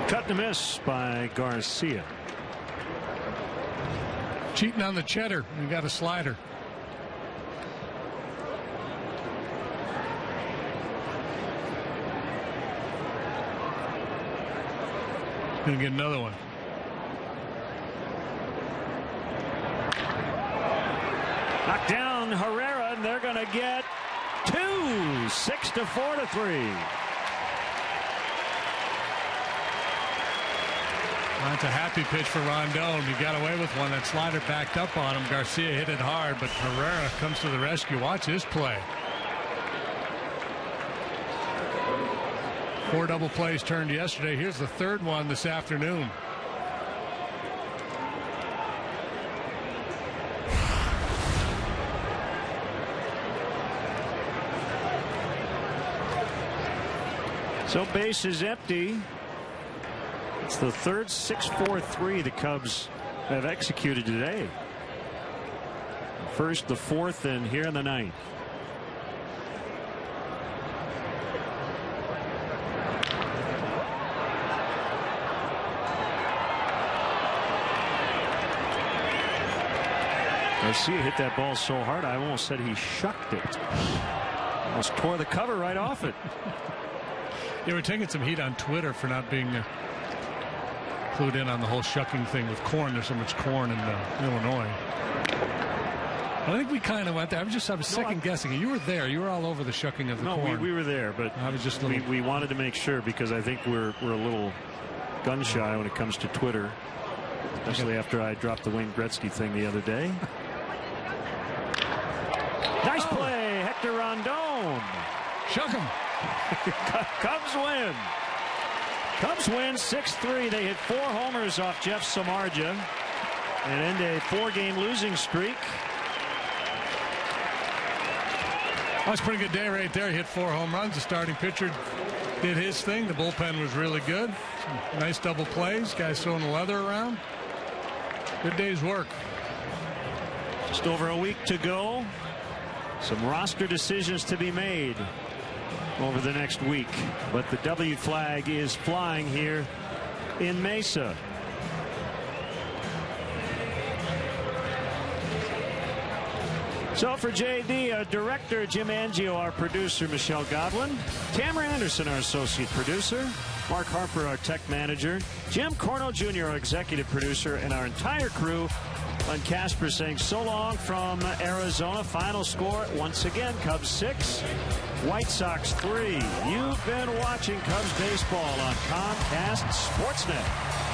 Cut to miss by Garcia. Cheating on the cheddar. We got a slider. Gonna get another one. Knocked down Herrera, and they're gonna get 2. 6-4-3. That's a happy pitch for Rondon. He got away with one. That slider backed up on him. Garcia hit it hard, but Herrera comes to the rescue. Watch his play. 4 double plays turned yesterday. Here's the 3rd one this afternoon. So base is empty. It's the 3rd 6-4-3 the Cubs have executed today. First, the 4th, and here in the 9th. Garcia hit that ball so hard I almost said he shucked it. Almost tore the cover right off it. Yeah, we're taking some heat on Twitter for not being clued in on the whole shucking thing with corn. There's so much corn in Illinois. I think we kind of went there. I was second guessing it. You were there. You were all over the shucking of the corn. No, we were there, but I was just we wanted to make sure, because I think we're a little gun shy when it comes to Twitter, especially after I dropped the Wayne Gretzky thing the other day. Nice play, Hector Rondon. Shuck him. Cubs win. Cubs win 6-3. They hit 4 homers off Jeff Samardzija and end a 4-game losing streak. That's a pretty good day right there. He hit 4 home runs. The starting pitcher did his thing. The bullpen was really good. Some nice double plays. Guys throwing the leather around. Good day's work. Just over a week to go. Some roster decisions to be made. over the next week. But the W flag is flying here in Mesa. So for JD, our director Jim Angio, our producer Michelle Godwin, Tamara Anderson, our associate producer, Mark Harper, our tech manager, Jim Cornell Jr., our executive producer, and our entire crew. Len Casper saying so long from Arizona. Final score once again: Cubs 6, White Sox 3. You've been watching Cubs baseball on Comcast Sportsnet.